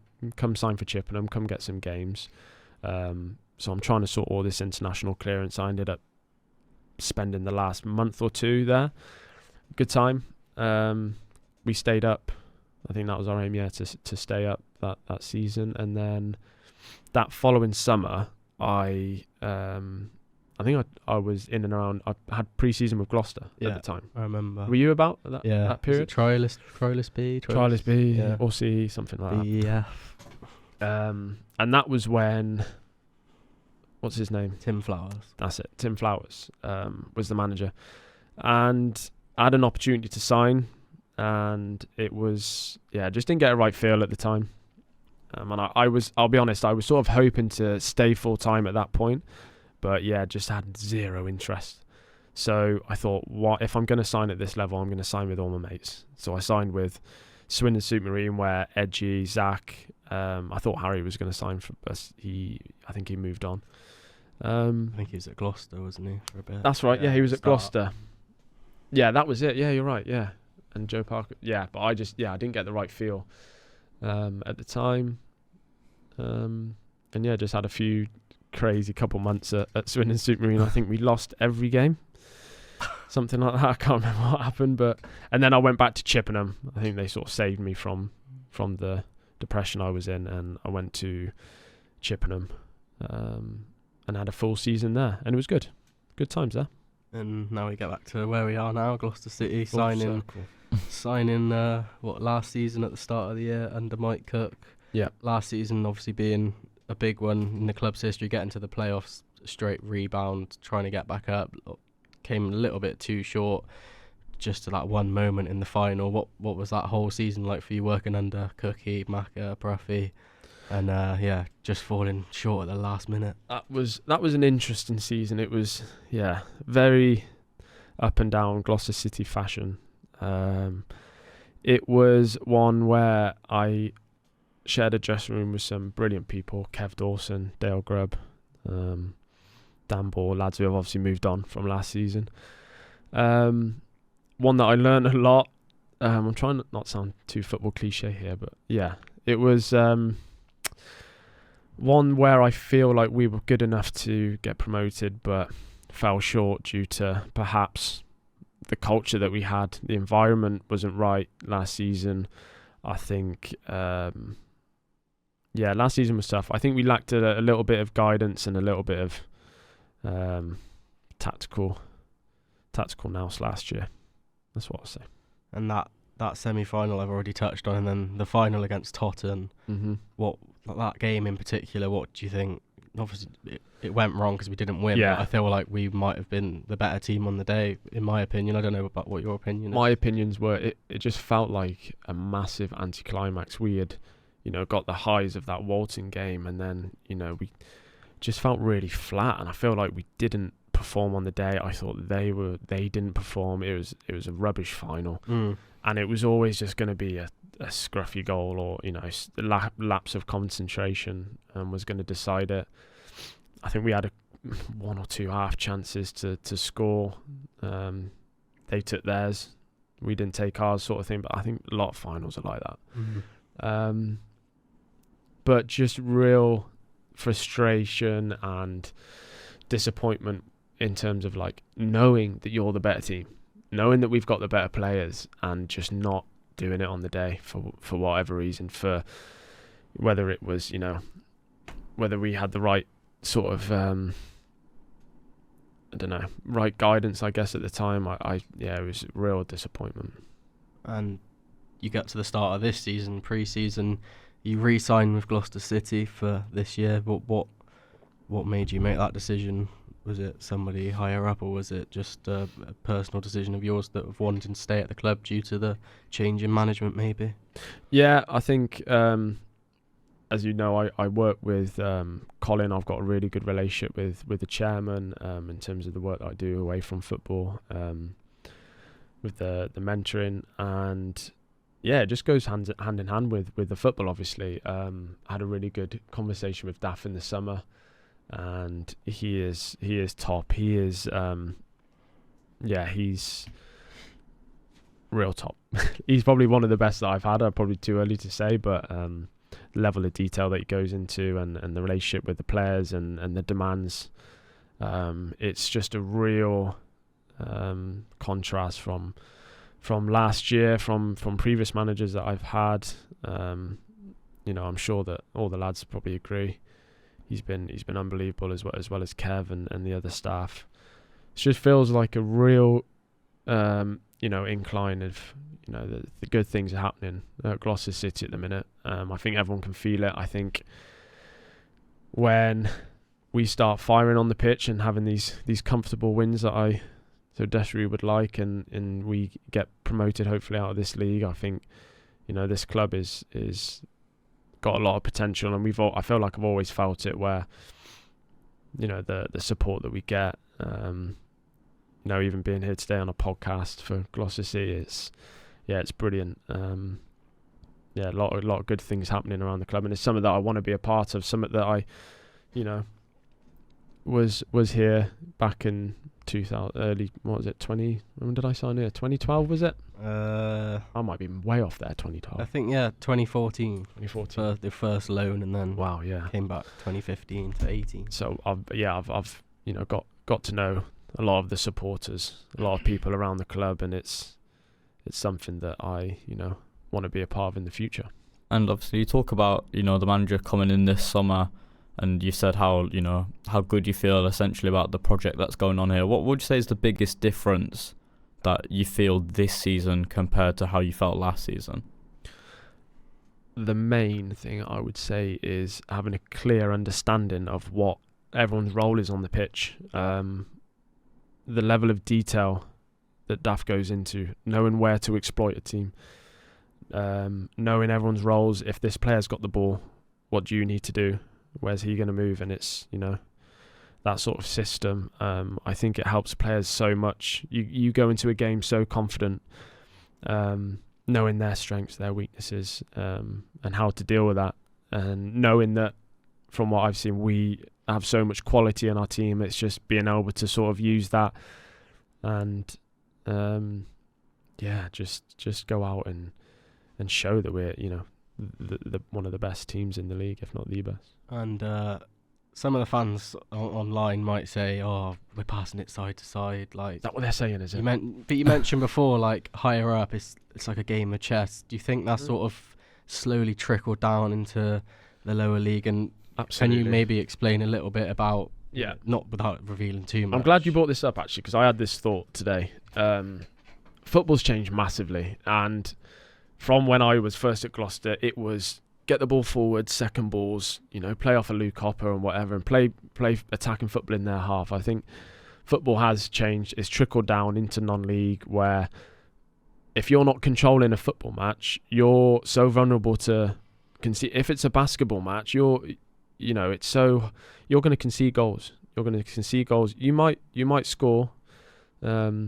sign for Chippenham, come get some games. So I'm trying to sort all this international clearance. I ended up spending the last month or two there. Good time. We stayed up. I think that was our aim, to stay up that season. And then that following summer, I think I was in and around. I had pre-season with Gloucester at the time. I remember. Were you about that period? Trialist B? Trialist B, or C, something like that. Yeah. And that was when... What's his name? Tim Flowers. That's it. Tim Flowers was the manager. And I had an opportunity to sign, and it was... just didn't get a right feel at the time. And I'll be honest, I was sort of hoping to stay full-time at that point. But just had zero interest. So I thought, what if I'm going to sign at this level, I'm going to sign with all my mates. So I signed with Swindon Supermarine, where Edgy, Zach, I thought Harry was going to sign for us. I think he moved on. I think he was at Gloucester, wasn't he, for a bit? That's right. Yeah, he was at start. Gloucester. Yeah, that was it. Yeah, you're right. Yeah, and Joe Parker. Yeah, but I didn't get the right feel at the time. And yeah, just had a few crazy couple months at Swindon Supermarine. I think we lost every game. Something like that. I can't remember what happened, and then I went back to Chippenham. I think they sort of saved me from the depression I was in, and I went to Chippenham and had a full season there, and it was good times there. And now we get back to where we are now, Gloucester City, Full signing last season at the start of the year under Mike Cook. Yeah. Last season obviously being a big one in the club's history, getting to the playoffs, straight rebound, trying to get back up. Came a little bit too short, just to that one moment in the final. What was that whole season like for you, working under Cookie, Maka, Bruffy, and just falling short at the last minute? That was an interesting season. It was very up and down Gloucester City fashion. It was one where I shared a dressing room with some brilliant people: Kev Dawson, Dale Grubb, Dan Ball, lads who have obviously moved on from last season. One that I learned a lot. I'm trying to not sound too football cliche here, but yeah, it was one where I feel like we were good enough to get promoted, but fell short due to perhaps the culture that we had. The environment wasn't right last season. I think, last season was tough. I think we lacked a little bit of guidance and a little bit of tactical nous last year. That's what I'll say. And that semi-final I've already touched on, and then the final against Tottenham. Mm-hmm. What that game in particular? What do you think? Obviously, it went wrong because we didn't win. Yeah. But I feel like we might have been the better team on the day, in my opinion. I don't know about what your opinion is. My opinions were it just felt like a massive anticlimax. We had, got the highs of that Walton game, and then, we just felt really flat, and I feel like we didn't perform on the day. I thought they didn't perform. It was a rubbish final, and it was always just going to be a scruffy goal or lapse of concentration was going to decide it. I think we had one or two half chances to score. They took theirs, we didn't take ours, sort of thing. But I think a lot of finals are like that. Mm-hmm. But just real frustration and disappointment in terms of like knowing that you're the better team, knowing that we've got the better players, and just not doing it on the day for whatever reason, for whether it was whether we had the right sort of right guidance, I guess, at the time. It was real disappointment. And you get to the start of this season, pre-season, you re-signed with Gloucester City for this year. But what made you make that decision? Was it somebody higher up, or was it just a personal decision of yours that of wanting to stay at the club due to the change in management, maybe? Yeah, I think, as you know, I work with Colin. I've got a really good relationship with the chairman in terms of the work that I do away from football, with the mentoring, and yeah, it just goes hand in hand with the football, obviously. I had a really good conversation with Daff in the summer, and he is top. He is he's real top. He's probably one of the best that I've had. Probably too early to say, but the level of detail that he goes into, and the relationship with the players and the demands, it's just a real contrast from last year, from previous managers that I've had. I'm sure that all the lads probably agree. He's been unbelievable, as well as Kev and the other staff. It just feels like a real incline of the good things are happening at Gloucester City at the minute. I think everyone can feel it. I think when we start firing on the pitch and having these comfortable wins that I so desperately would like, and we get promoted hopefully out of this league, I think this club is got a lot of potential, and I feel like I've always felt it, where the support that we get, even being here today on a podcast for Gloucester City, it's brilliant. A lot of good things happening around the club, and it's something that I want to be a part of. Something that I, was here back in 2000, early, what was it, 20? When did I sign here? 2012 was it? I might be way off there. 2012. I think 2014. 2014. The first loan, and then came back 2015 to 18. So I've got to know a lot of the supporters, a lot of people around the club, and it's something that I want to be a part of in the future. And obviously you talk about the manager coming in this summer, and you said how good you feel essentially about the project that's going on here. What would you say is the biggest difference that you feel this season compared to how you felt last season? The main thing I would say is having a clear understanding of what everyone's role is on the pitch. The level of detail that Daft goes into, knowing where to exploit a team, knowing everyone's roles. If this player's got the ball, what do you need to do? Where's he going to move? And it's, that sort of system. I think it helps players so much. You go into a game so confident, knowing their strengths, their weaknesses, and how to deal with that. And knowing that, from what I've seen, we have so much quality in our team. It's just being able to sort of use that and, just go out and show that we're, the one of the best teams in the league, if not the best. And some of the fans online might say, "Oh, we're passing it side to side." Like, is that what they're saying? Is it? But you mentioned before, like higher up, it's like a game of chess. Do you think that's sort of slowly trickled down into the lower league? And Absolutely. Can you maybe explain a little bit about? Yeah. Not without revealing too much. I'm glad you brought this up actually, because I had this thought today. Football's changed massively, and from when I was first at Gloucester, it was get the ball forward, second balls, play off a Luke Hopper and whatever, and play attacking football in their half. I think football has changed. It's trickled down into non-league, where if you're not controlling a football match, you're so vulnerable to concede. If it's a basketball match, you're going to concede goals. You might score, but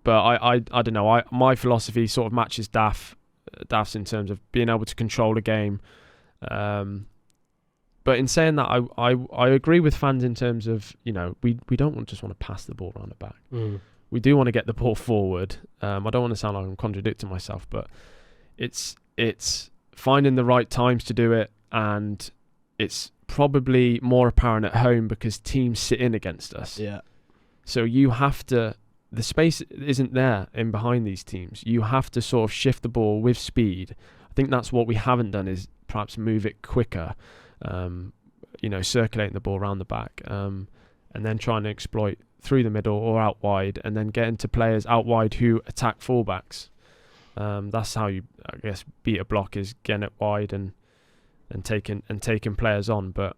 I don't know. My philosophy sort of matches Daft's in terms of being able to control a game. But in saying that, I agree with fans in terms of, we don't just want to pass the ball around the back. We do want to get the ball forward. I don't want to sound like I'm contradicting myself, but it's finding the right times to do it, and it's probably more apparent at home because teams sit in against us. Yeah. So you have to, the space isn't there in behind these teams. You have to sort of shift the ball with speed. I think that's what we haven't done, is perhaps move it quicker, circulating the ball around the back, and then trying to exploit through the middle or out wide, and then getting to players out wide who attack fullbacks. That's how you, I guess, beat a block, is getting it wide and taking players on. But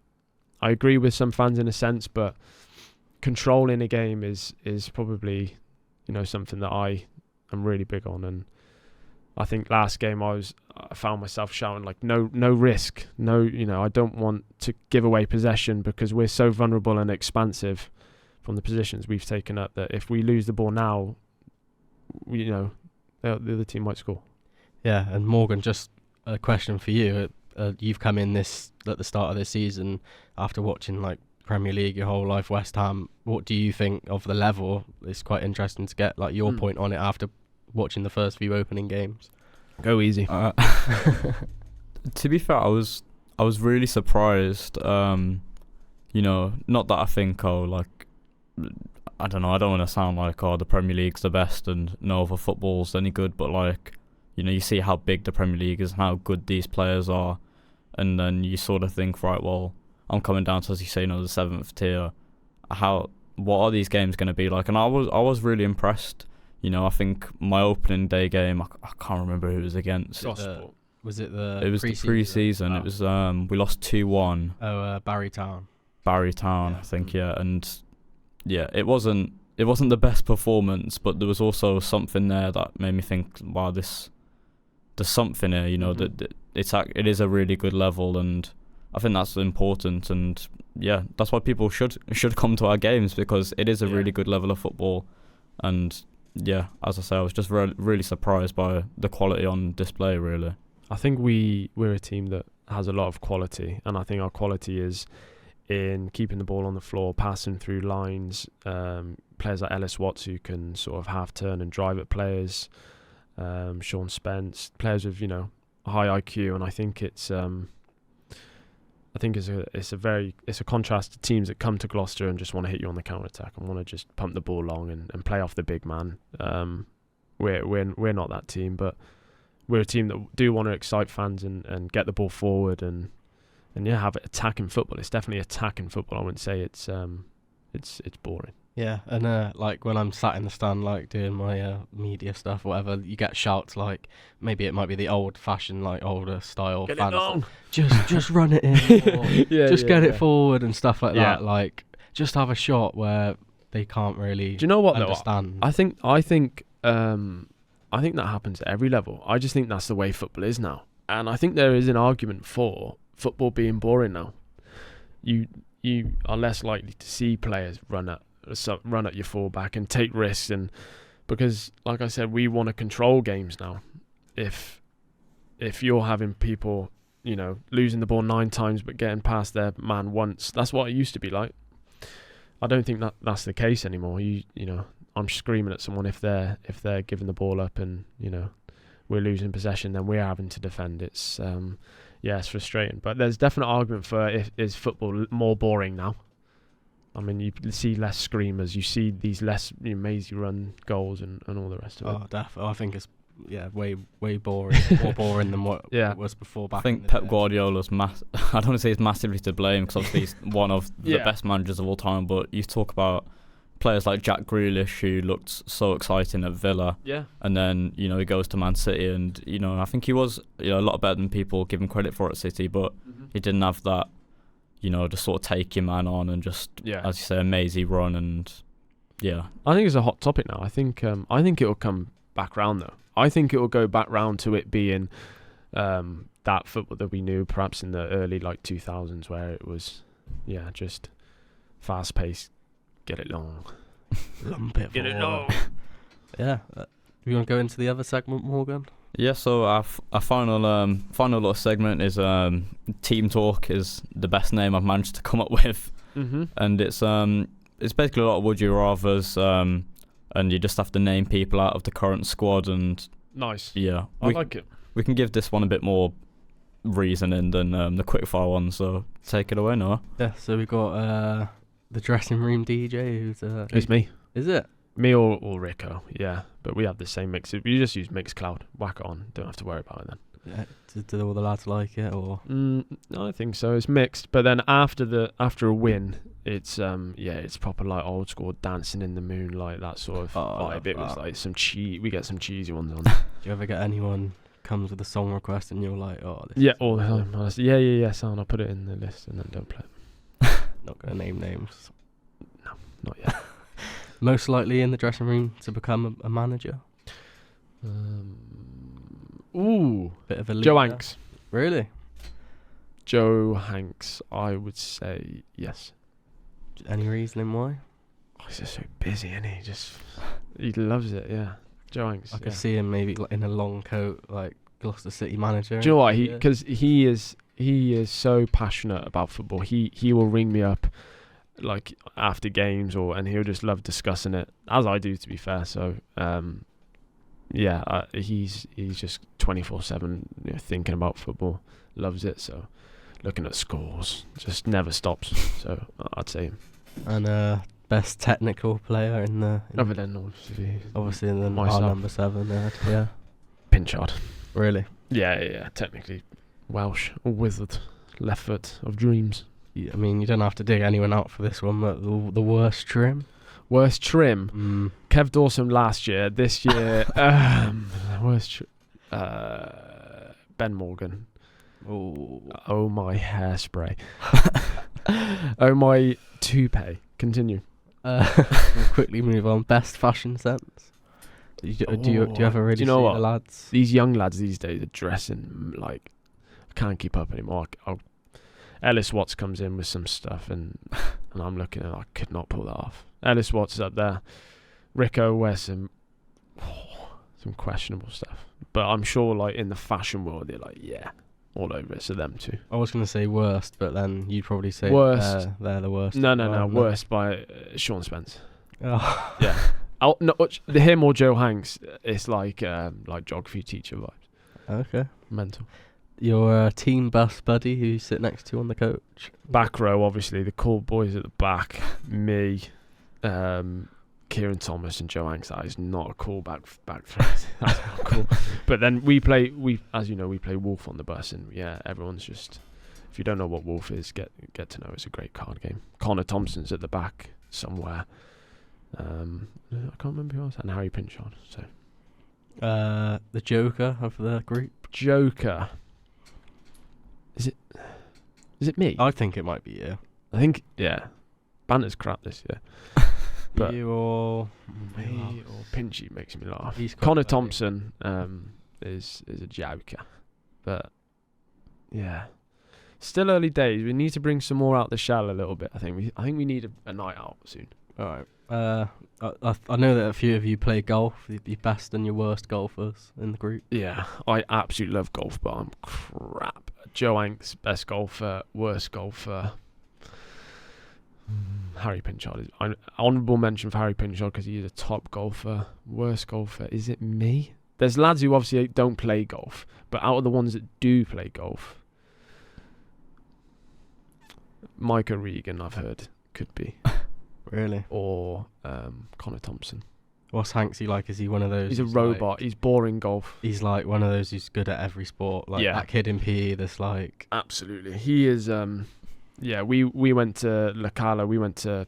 I agree with some fans in a sense, but controlling a game is probably something that I am really big on. And I think last game I found myself shouting like no risk, I don't want to give away possession, because we're so vulnerable and expansive from the positions we've taken up that if we lose the ball now, the other team might score. Yeah. And Morgan, just a question for you. You've come in at the start of this season after watching like Premier League your whole life, West Ham. What do you think of the level? It's quite interesting to get like your point on it after watching the first few opening games. Go easy. To be fair, I was really surprised. Not that I think I don't know. I don't want to sound like the Premier League's the best and no other football's any good, but you see how big the Premier League is and how good these players are, and then you sort of think, right, well, I'm coming down to, as you say, the 7th tier. What are these games going to be like? And I was really impressed. I think my opening day game, I can't remember who it was against. Was it the? It was the pre-season. It was we lost 2-1. Oh, Barry Town. I think, yeah, and yeah, it wasn't the best performance, but there was also something there that made me think, wow, there's something here, that it is a really good level, and I think that's important. And yeah, that's why people should come to our games, because it is a really good level of football. And yeah, as I say, I was just really surprised by the quality on display, really. I think we're a team that has a lot of quality, and I think our quality is in keeping the ball on the floor, passing through lines, players like Ellis Watts who can sort of half turn and drive at players, Sean Spence, players with, you know, high IQ, and I think it's a contrast to teams that come to Gloucester and just want to hit you on the counter attack and want to just pump the ball long and play off the big man. We're not that team, but we're a team that do want to excite fans and get the ball forward and have attacking football. It's definitely attacking football. I wouldn't say it's boring. Yeah, and like when I'm sat in the stand, like doing my media stuff, whatever, you get shouts like, maybe it might be the old-fashioned, like older style Get fans, it long. just run it in, or get it forward and stuff like that. Like, just have a shot where they can't really. Do you know what understand? though? I think that happens at every level. I just think that's the way football is now, and I think there is an argument for football being boring now. You are less likely to see players run at your fullback and take risks, and because, like I said, we want to control games now. If you're having people, you know, losing the ball 9 times but getting past their man once, that's what it used to be like. I don't think that's the case anymore. You know, I'm screaming at someone if they're giving the ball up and, you know, we're losing possession, then we're having to defend. It's it's frustrating, but there's definite argument for is football more boring now. I mean, you see less screamers, you see these less mazy run goals and all the rest of it. Oh, definitely. I think it's way boring, more boring than what it was before. Back I think in the Pep day. Guardiola's I don't want to say he's massively to blame, because obviously he's one of the best managers of all time. But you talk about players like Jack Grealish, who looked so exciting at Villa, and then, you know, he goes to Man City, and, you know, I think he was, you know, a lot better than people give him credit for at City, but he didn't have that, you know, just sort of take your man on and just, as you say, a mazy run. And I think it's a hot topic now. I think it will come back round though. I think it will go back round to it being that football that we knew perhaps in the early 2000s, where it was just fast paced, get it long, lump it, get it long. Yeah. You want to go into the other segment, Morgan? Yeah, so our final little segment is Team Talk is the best name I've managed to come up with, and it's basically a lot of would you rathers, and you just have to name people out of the current squad. And nice. Yeah, I like it. We can give this one a bit more reasoning than the quickfire one. So take it away, Noah. Yeah. So we got the dressing room DJ, It's me. Is it? Me or Rico, yeah. But we have the same mix. You just use Mixcloud, whack it on. Don't have to worry about it then. Yeah. Do all the lads like it, or? I think so. It's mixed, but then after a win, it's it's proper like old school dancing in the moonlight, that sort of vibe. It was like some we get some cheesy ones on. Do you ever get anyone comes with a song request and you're like, oh, this all the time. Honestly. Yeah, sound. I'll put it in the list and then don't play it. Not gonna name names. No, not yet. Most likely in the dressing room to become a manager. Bit of a leader. Joe Hanks. Really? Joe Hanks, I would say yes. Any reasoning why? Oh, he's just so busy, isn't he? He loves it, yeah. Joe Hanks. I could see him maybe in a long coat, like Gloucester City manager. Do you know what? Because he is so passionate about football. He will ring me up like after games, and he'll just love discussing it, as I do, to be fair. So he's just 24/7 thinking about football, loves it. So looking at scores, just never stops. So I'd say him. And best technical player in the other than obviously in the myself. number 7, Pinchard. Really? Yeah. Technically Welsh, wizard, left foot of dreams. I mean, you don't have to dig anyone out for this one, but the worst trim. Worst trim. Kev Dawson last year. This year, worst. Ben Morgan. Oh my hairspray. Oh my toupee. Continue. We'll quickly move on. Best fashion sense. Do you ever really see the lads? These young lads these days are dressing like I can't keep up anymore. Ellis Watts comes in with some stuff and I'm looking at it, I could not pull that off. Ellis Watts is up there. Rico wears some questionable stuff, but I'm sure like in the fashion world they're like all over it. So them two. I was going to say worst, but then you'd probably say Worst. they're the worst. No, worst by Sean Spence. Oh. Yeah. Him or Joe Hanks. It's like geography teacher vibes. Okay. Mental. Your team bus buddy who you sit next to on the coach? Back row, obviously the cool boys at the back. Me, Kieran Thomas and Joe Hanks. That is not a cool back three. That's not cool. But then we play Wolf on the bus, and everyone's just. If you don't know what Wolf is, get to know. It's a great card game. Connor Thompson's at the back somewhere. I can't remember who else. And Harry Pinchard. So the Joker of the group. Joker. Is it me? I think it might be you. I think Banter's crap this year. But you or me or Pinchy makes me laugh. He's quite Connor funny. Thompson is a joker, but still early days. We need to bring some more out the shell a little bit. I think we need a night out soon. All right. I know that a few of you play golf. Your best and your worst golfers in the group. Yeah, I absolutely love golf, but I'm crap. Joe Hanks, best golfer, worst golfer. Harry Pinchard is honourable mention for Harry Pinchard because he is a top golfer. Worst golfer, is it me? There's lads who obviously don't play golf, but out of the ones that do play golf, Micah Regan, I've heard, could be. Really? Or Connor Thompson. What's Hanksy like? Is he one of those? He's a who's robot. like- he's boring golf. he's like one of those who's good at every sport. Like that kid in PE that's like. Absolutely. He is. We went to La Cala. We went to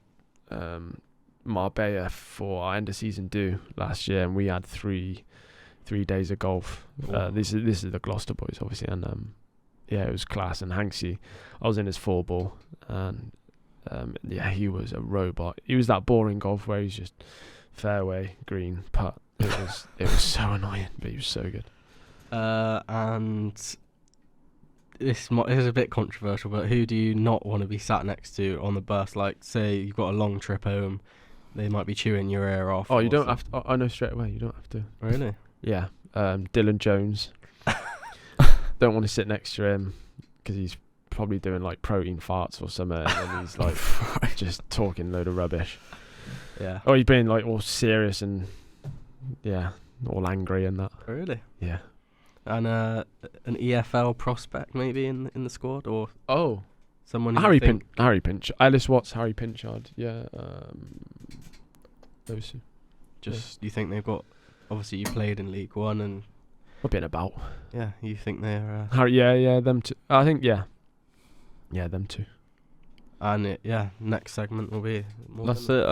Marbella for our end of season do last year, and we had three days of golf. This is the Gloucester boys, obviously, and it was class. And Hanksy, I was in his 4-ball, and he was a robot. He was that boring golf where he's just fairway, green, putt. It was so annoying, but he was so good. And this is a bit controversial, but who do you not want to be sat next to on the bus? Like, say you've got a long trip home, they might be chewing your ear off. Oh, you don't have to. I know straight away. You don't have to. Really? Yeah. Dylan Jones. Don't want to sit next to him because he's probably doing like protein farts or something, and then he's like just talking a load of rubbish. Yeah. Oh, he's being like all serious and all angry and that. Really? Yeah. And an EFL prospect maybe in the squad, or someone. Harry Pinchard, Ellis Watts, Harry Pinchard. Yeah. Those two. You think they've got? Obviously, you played in League One, and A bit about. yeah, you think they're. Harry, them two. I think them two. And next segment will be. That's it.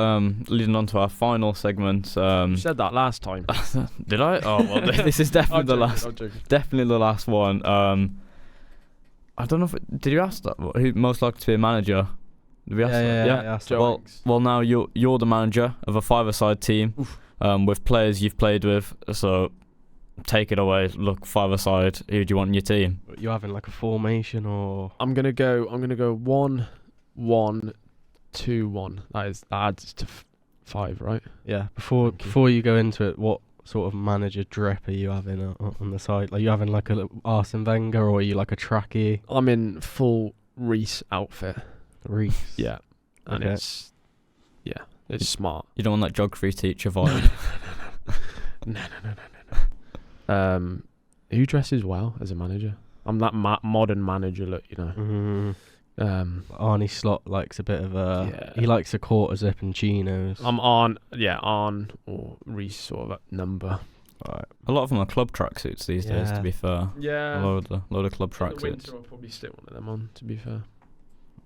Leading on to our final segment. You said that last time. Did I? Oh well, this is definitely the last. Definitely the last one. I don't know if did you ask that? Who most likely to be a manager? Did we ask that? Yeah. Joe Well, now you're the manager of a 5-a-side team, with players you've played with. So take it away. Look, 5-a-side. Who do you want in your team? You having like a formation or? I'm gonna go 1-1-2-1. That adds to 5, right? Yeah. Before you go into it, what sort of manager drip are you having on the side? Like, you having like a Arsene Wenger, or are you like a trackie? I'm in full Reese outfit. Reese. Yeah, and Okay. it's smart. You don't want that geography teacher vibe. No. Who dresses well as a manager? I'm that modern manager look, you know. Arnie Slot likes a bit of a. Yeah. He likes a quarter zip and chinos. I'm on or Reese sort of a number. Right. A lot of them are club tracksuits these days. To Yeah. be fair, Yeah. a load of club In the tracksuits. winter, I'll probably stick one of them on. To be fair,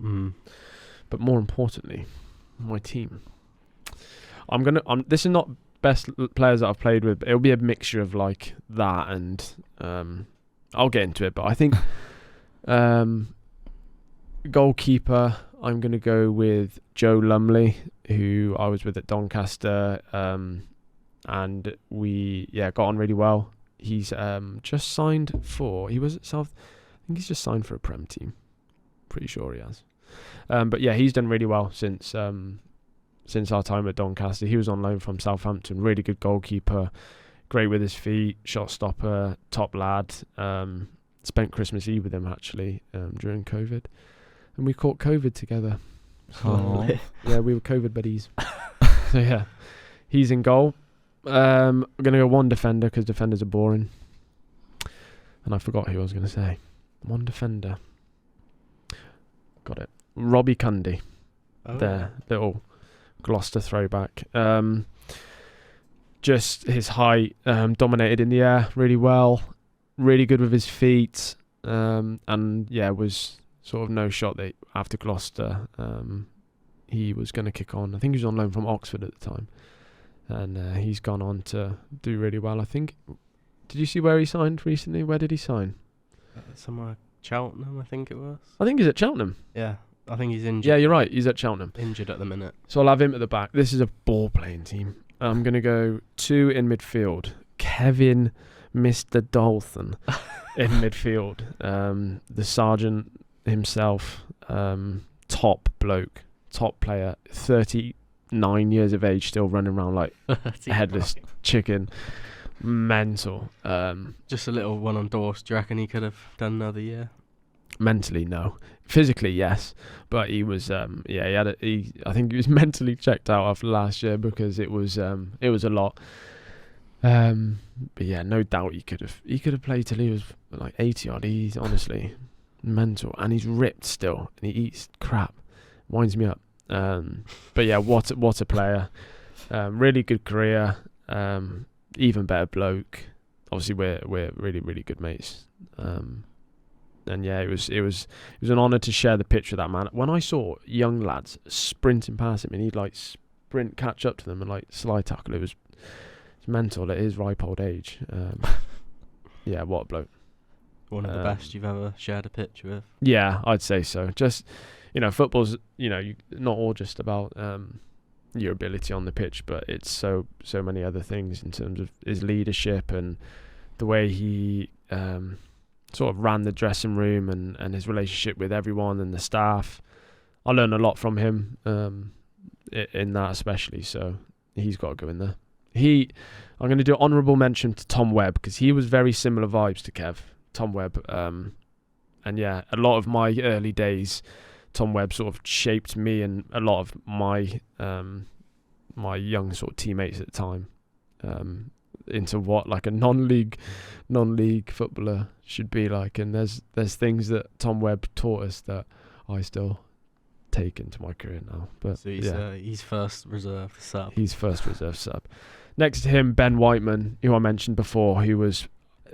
But but more importantly, my team. This is not best players that I've played with. But it'll be a mixture of like that and I'll get into it. But I think goalkeeper, I'm gonna go with Joe Lumley, who I was with at Doncaster, and we got on really well. He's just signed for. He was at South. I think he's just signed for a Prem team. Pretty sure he has. But he's done really well since since our time at Doncaster. He was on loan from Southampton. Really good goalkeeper, great with his feet, shot stopper, top lad. Spent Christmas Eve with him actually during COVID, and we caught COVID together. Oh. Yeah, we were COVID buddies. So yeah, he's in goal. I'm gonna go one defender because defenders are boring. And I forgot who I was gonna say. One defender. Got it. Robbie Cundy. There, little Gloucester throwback. Just his height, dominated in the air really well, really good with his feet, and yeah, was sort of no shot that after Gloucester he was going to kick on. I think he was on loan from Oxford at the time, and he's gone on to do really well. I think. Did you see where he signed recently? Where did he sign? Somewhere Cheltenham, I think it was. I think he's at Cheltenham. Yeah, I think he's injured. Yeah, you're right. He's at Cheltenham. Injured at the minute. So I'll have him at the back. This is a ball-playing team. I'm going to go 2 in midfield. Kevin Mr. Dalton in midfield. The sergeant himself, top bloke, top player, 39 years of age, still running around like a headless chicken. Mental. Just a little one on Dorse. Do you reckon he could have done another year? Mentally, no. Physically, yes. But he was, I think he was mentally checked out after last year because it was a lot. But yeah, no doubt he could have played till he was like 80 odd. He's honestly mental, and he's ripped still, and he eats crap. Winds me up. But yeah, what a player. Really good career. Even better bloke. Obviously, we're really, really good mates. And yeah, it was an honour to share the pitch with that man. When I saw young lads sprinting past him and he'd like sprint, catch up to them and like slide tackle, it's mental at his ripe old age. Yeah, what a bloke. One of the best you've ever shared a pitch with. Yeah, I'd say so. Just, football's, not all just about your ability on the pitch, but it's so many other things in terms of his leadership and the way he sort of ran the dressing room and his relationship with everyone and the staff. I learned a lot from him in that especially, so he's got to go in there. I'm going to do honourable mention to Tom Webb because he was very similar vibes to Kev. Tom Webb, and yeah, a lot of my early days, Tom Webb sort of shaped me and a lot of my my young sort of teammates at the time into what like a non-league footballer should be like. And there's things that Tom Webb taught us that I still take into my career now. But so he's first reserve sub. He's first reserve sub. Next to him, Ben Whiteman, who I mentioned before, who was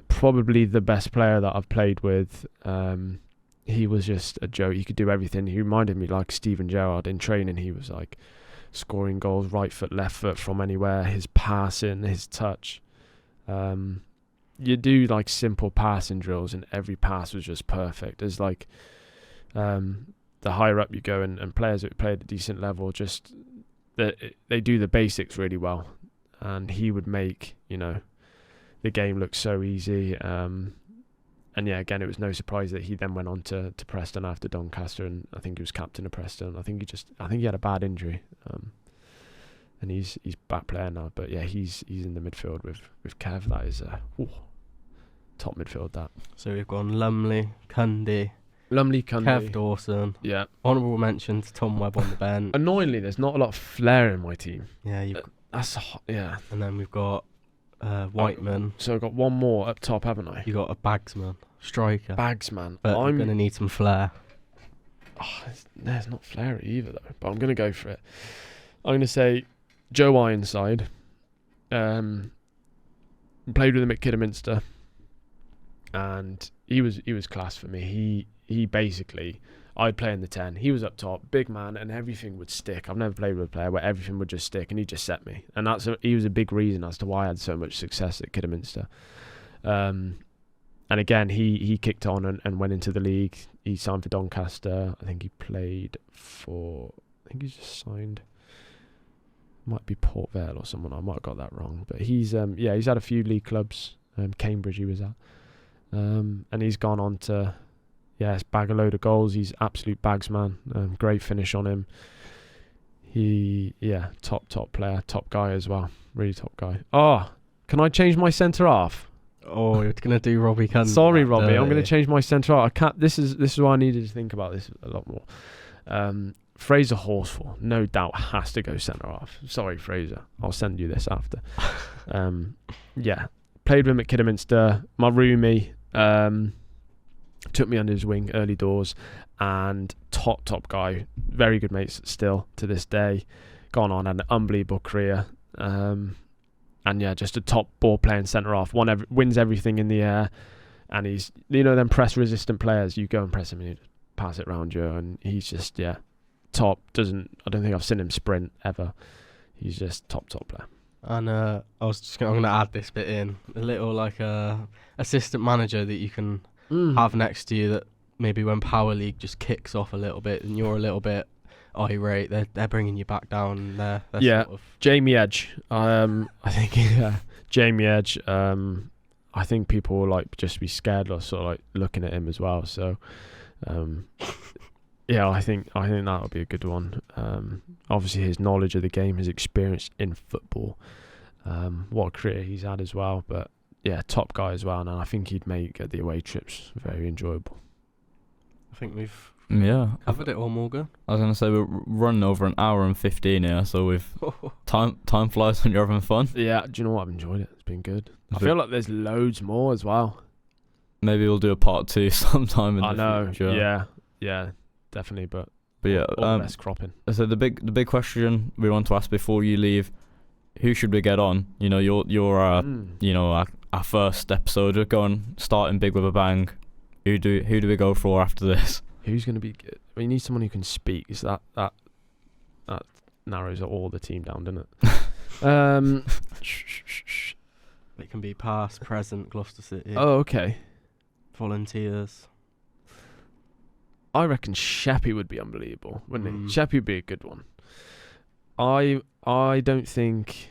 probably the best player that I've played with. He was just a joke. He could do everything. He reminded me like Steven Gerrard in training. He was like scoring goals, right foot, left foot from anywhere. His passing, his touch. You do like simple passing drills, and every pass was just perfect. There's like the higher up you go, and players that play at a decent level, just they do the basics really well. And he would make the game look so easy. And yeah, again, it was no surprise that he then went on to Preston after Doncaster, and I think he was captain of Preston. I think he had a bad injury, and he's back player now. But yeah, he's in the midfield with Kev. That is top midfield. That. So we've gone Lumley, Cundy, Kev Dawson. Yeah. Honourable mention to Tom Webb on the bench. Annoyingly, there's not a lot of flair in my team. Yeah, yeah. And then we've got Whiteman. So I've got one more up top, haven't I? You got a Bagsman, striker. Bagsman. But I'm going to need some flair. There's not flair either though, but I'm going to go for it. I'm going to say Joe Ironside. Played with him at Kidderminster, and he was class for me. He basically, I'd play in the 10. He was up top, big man, and everything would stick. I've never played with a player where everything would just stick, and he just set me. And he was a big reason as to why I had so much success at Kidderminster. And again, he kicked on and went into the league. He signed for Doncaster. I think he just signed. Might be Port Vale or someone. I might have got that wrong. But he's had a few league clubs. Cambridge he was at. And he's gone on to bag a load of goals. He's absolute bags man. Great finish on him. top player, top guy as well. Really top guy. Oh, can I change my centre half? Oh, you're gonna do Robbie Cunningham. Sorry, Robbie. I'm gonna change my centre half. I can't. This is why I needed to think about this a lot more. Fraser Horsfall, no doubt, has to go centre half. Sorry, Fraser. I'll send you this after. Played with him at Kidderminster. My roomie took me under his wing early doors, and top guy. Very good mates still to this day. Gone on, had an unbelievable career. Just a top ball playing centre half. Wins everything in the air, and he's them press resistant players. You go and press him, and he just pass it round you, and he's just top. I don't think I've seen him sprint ever. He's just top player. And I'm gonna add this bit in, a little assistant manager that you can have next to you, that maybe when Power League just kicks off a little bit and you're a little bit irate, they're bringing you back down. They're sort of Jamie Edge. I think Jamie Edge. I think people will just be scared of sort of looking at him as well. So I think that'll be a good one. Obviously his knowledge of the game, his experience in football, what a career he's had as well. But top guy as well, and I think he'd make the away trips very enjoyable. I think we've covered it all, Morgan. I was going to say we're running over an hour and 15 here, so we've time flies when you're having fun. Yeah, do you know what? I've enjoyed it. It's been good. I feel like there's loads more as well. Maybe we'll do a part 2 sometime in the future. Yeah, definitely. But all the best cropping. So the big question we want to ask before you leave: who should we get on? You're our first episode. We're starting big with a bang. Who do we go for after this? Who's going to be good? We need someone who can speak. So that narrows all the team down, doesn't it? It can be past, present, Gloucester City. Oh, okay. Volunteers. I reckon Sheppy would be unbelievable, wouldn't he? Sheppy would be a good one. I don't think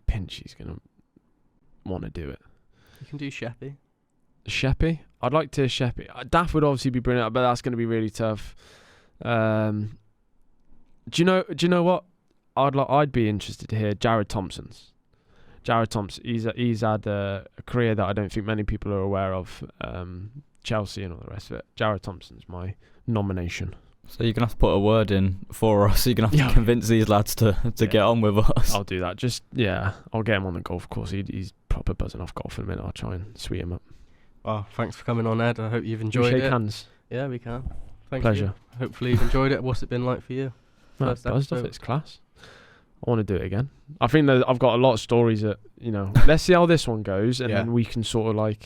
Pinchy's going to want to do it. You can do Sheppy. Sheppy? I'd like to Sheppy. Daff would obviously be brilliant, but that's going to be really tough. Do you know what? I'd be interested to hear Jared Thompson's. Jared Thompson, he's had a career that I don't think many people are aware of. Chelsea and all the rest of it. Jared Thompson's my nomination. So you're going to have to put a word in for us. You're going to have to convince these lads to get on with us. I'll do that. I'll get him on the golf course. He's proper buzzing off golf in a minute. I'll try and sweet him up. Well, thanks for coming on, Ed. I hope you've enjoyed it. Shake hands. Yeah, we can. Thank Pleasure. you. Hopefully you've enjoyed it. What's it been like for you? First episode. It's class. I want to do it again. I think that I've got a lot of stories that, let's see how this one goes, and then we can sort of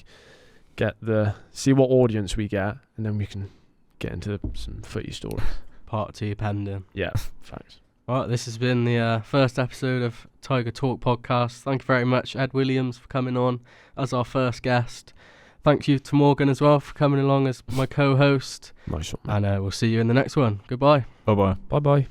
see what audience we get, and then we can get into some footy stories. Part 2 pending. Yeah, thanks. Right, this has been the first episode of TigerTalk Podcast. Thank you very much, Ed Williams, for coming on as our first guest. Thank you to Morgan as well for coming along as my co-host. Nice one. And we'll see you in the next one. Goodbye. Bye-bye. Bye-bye.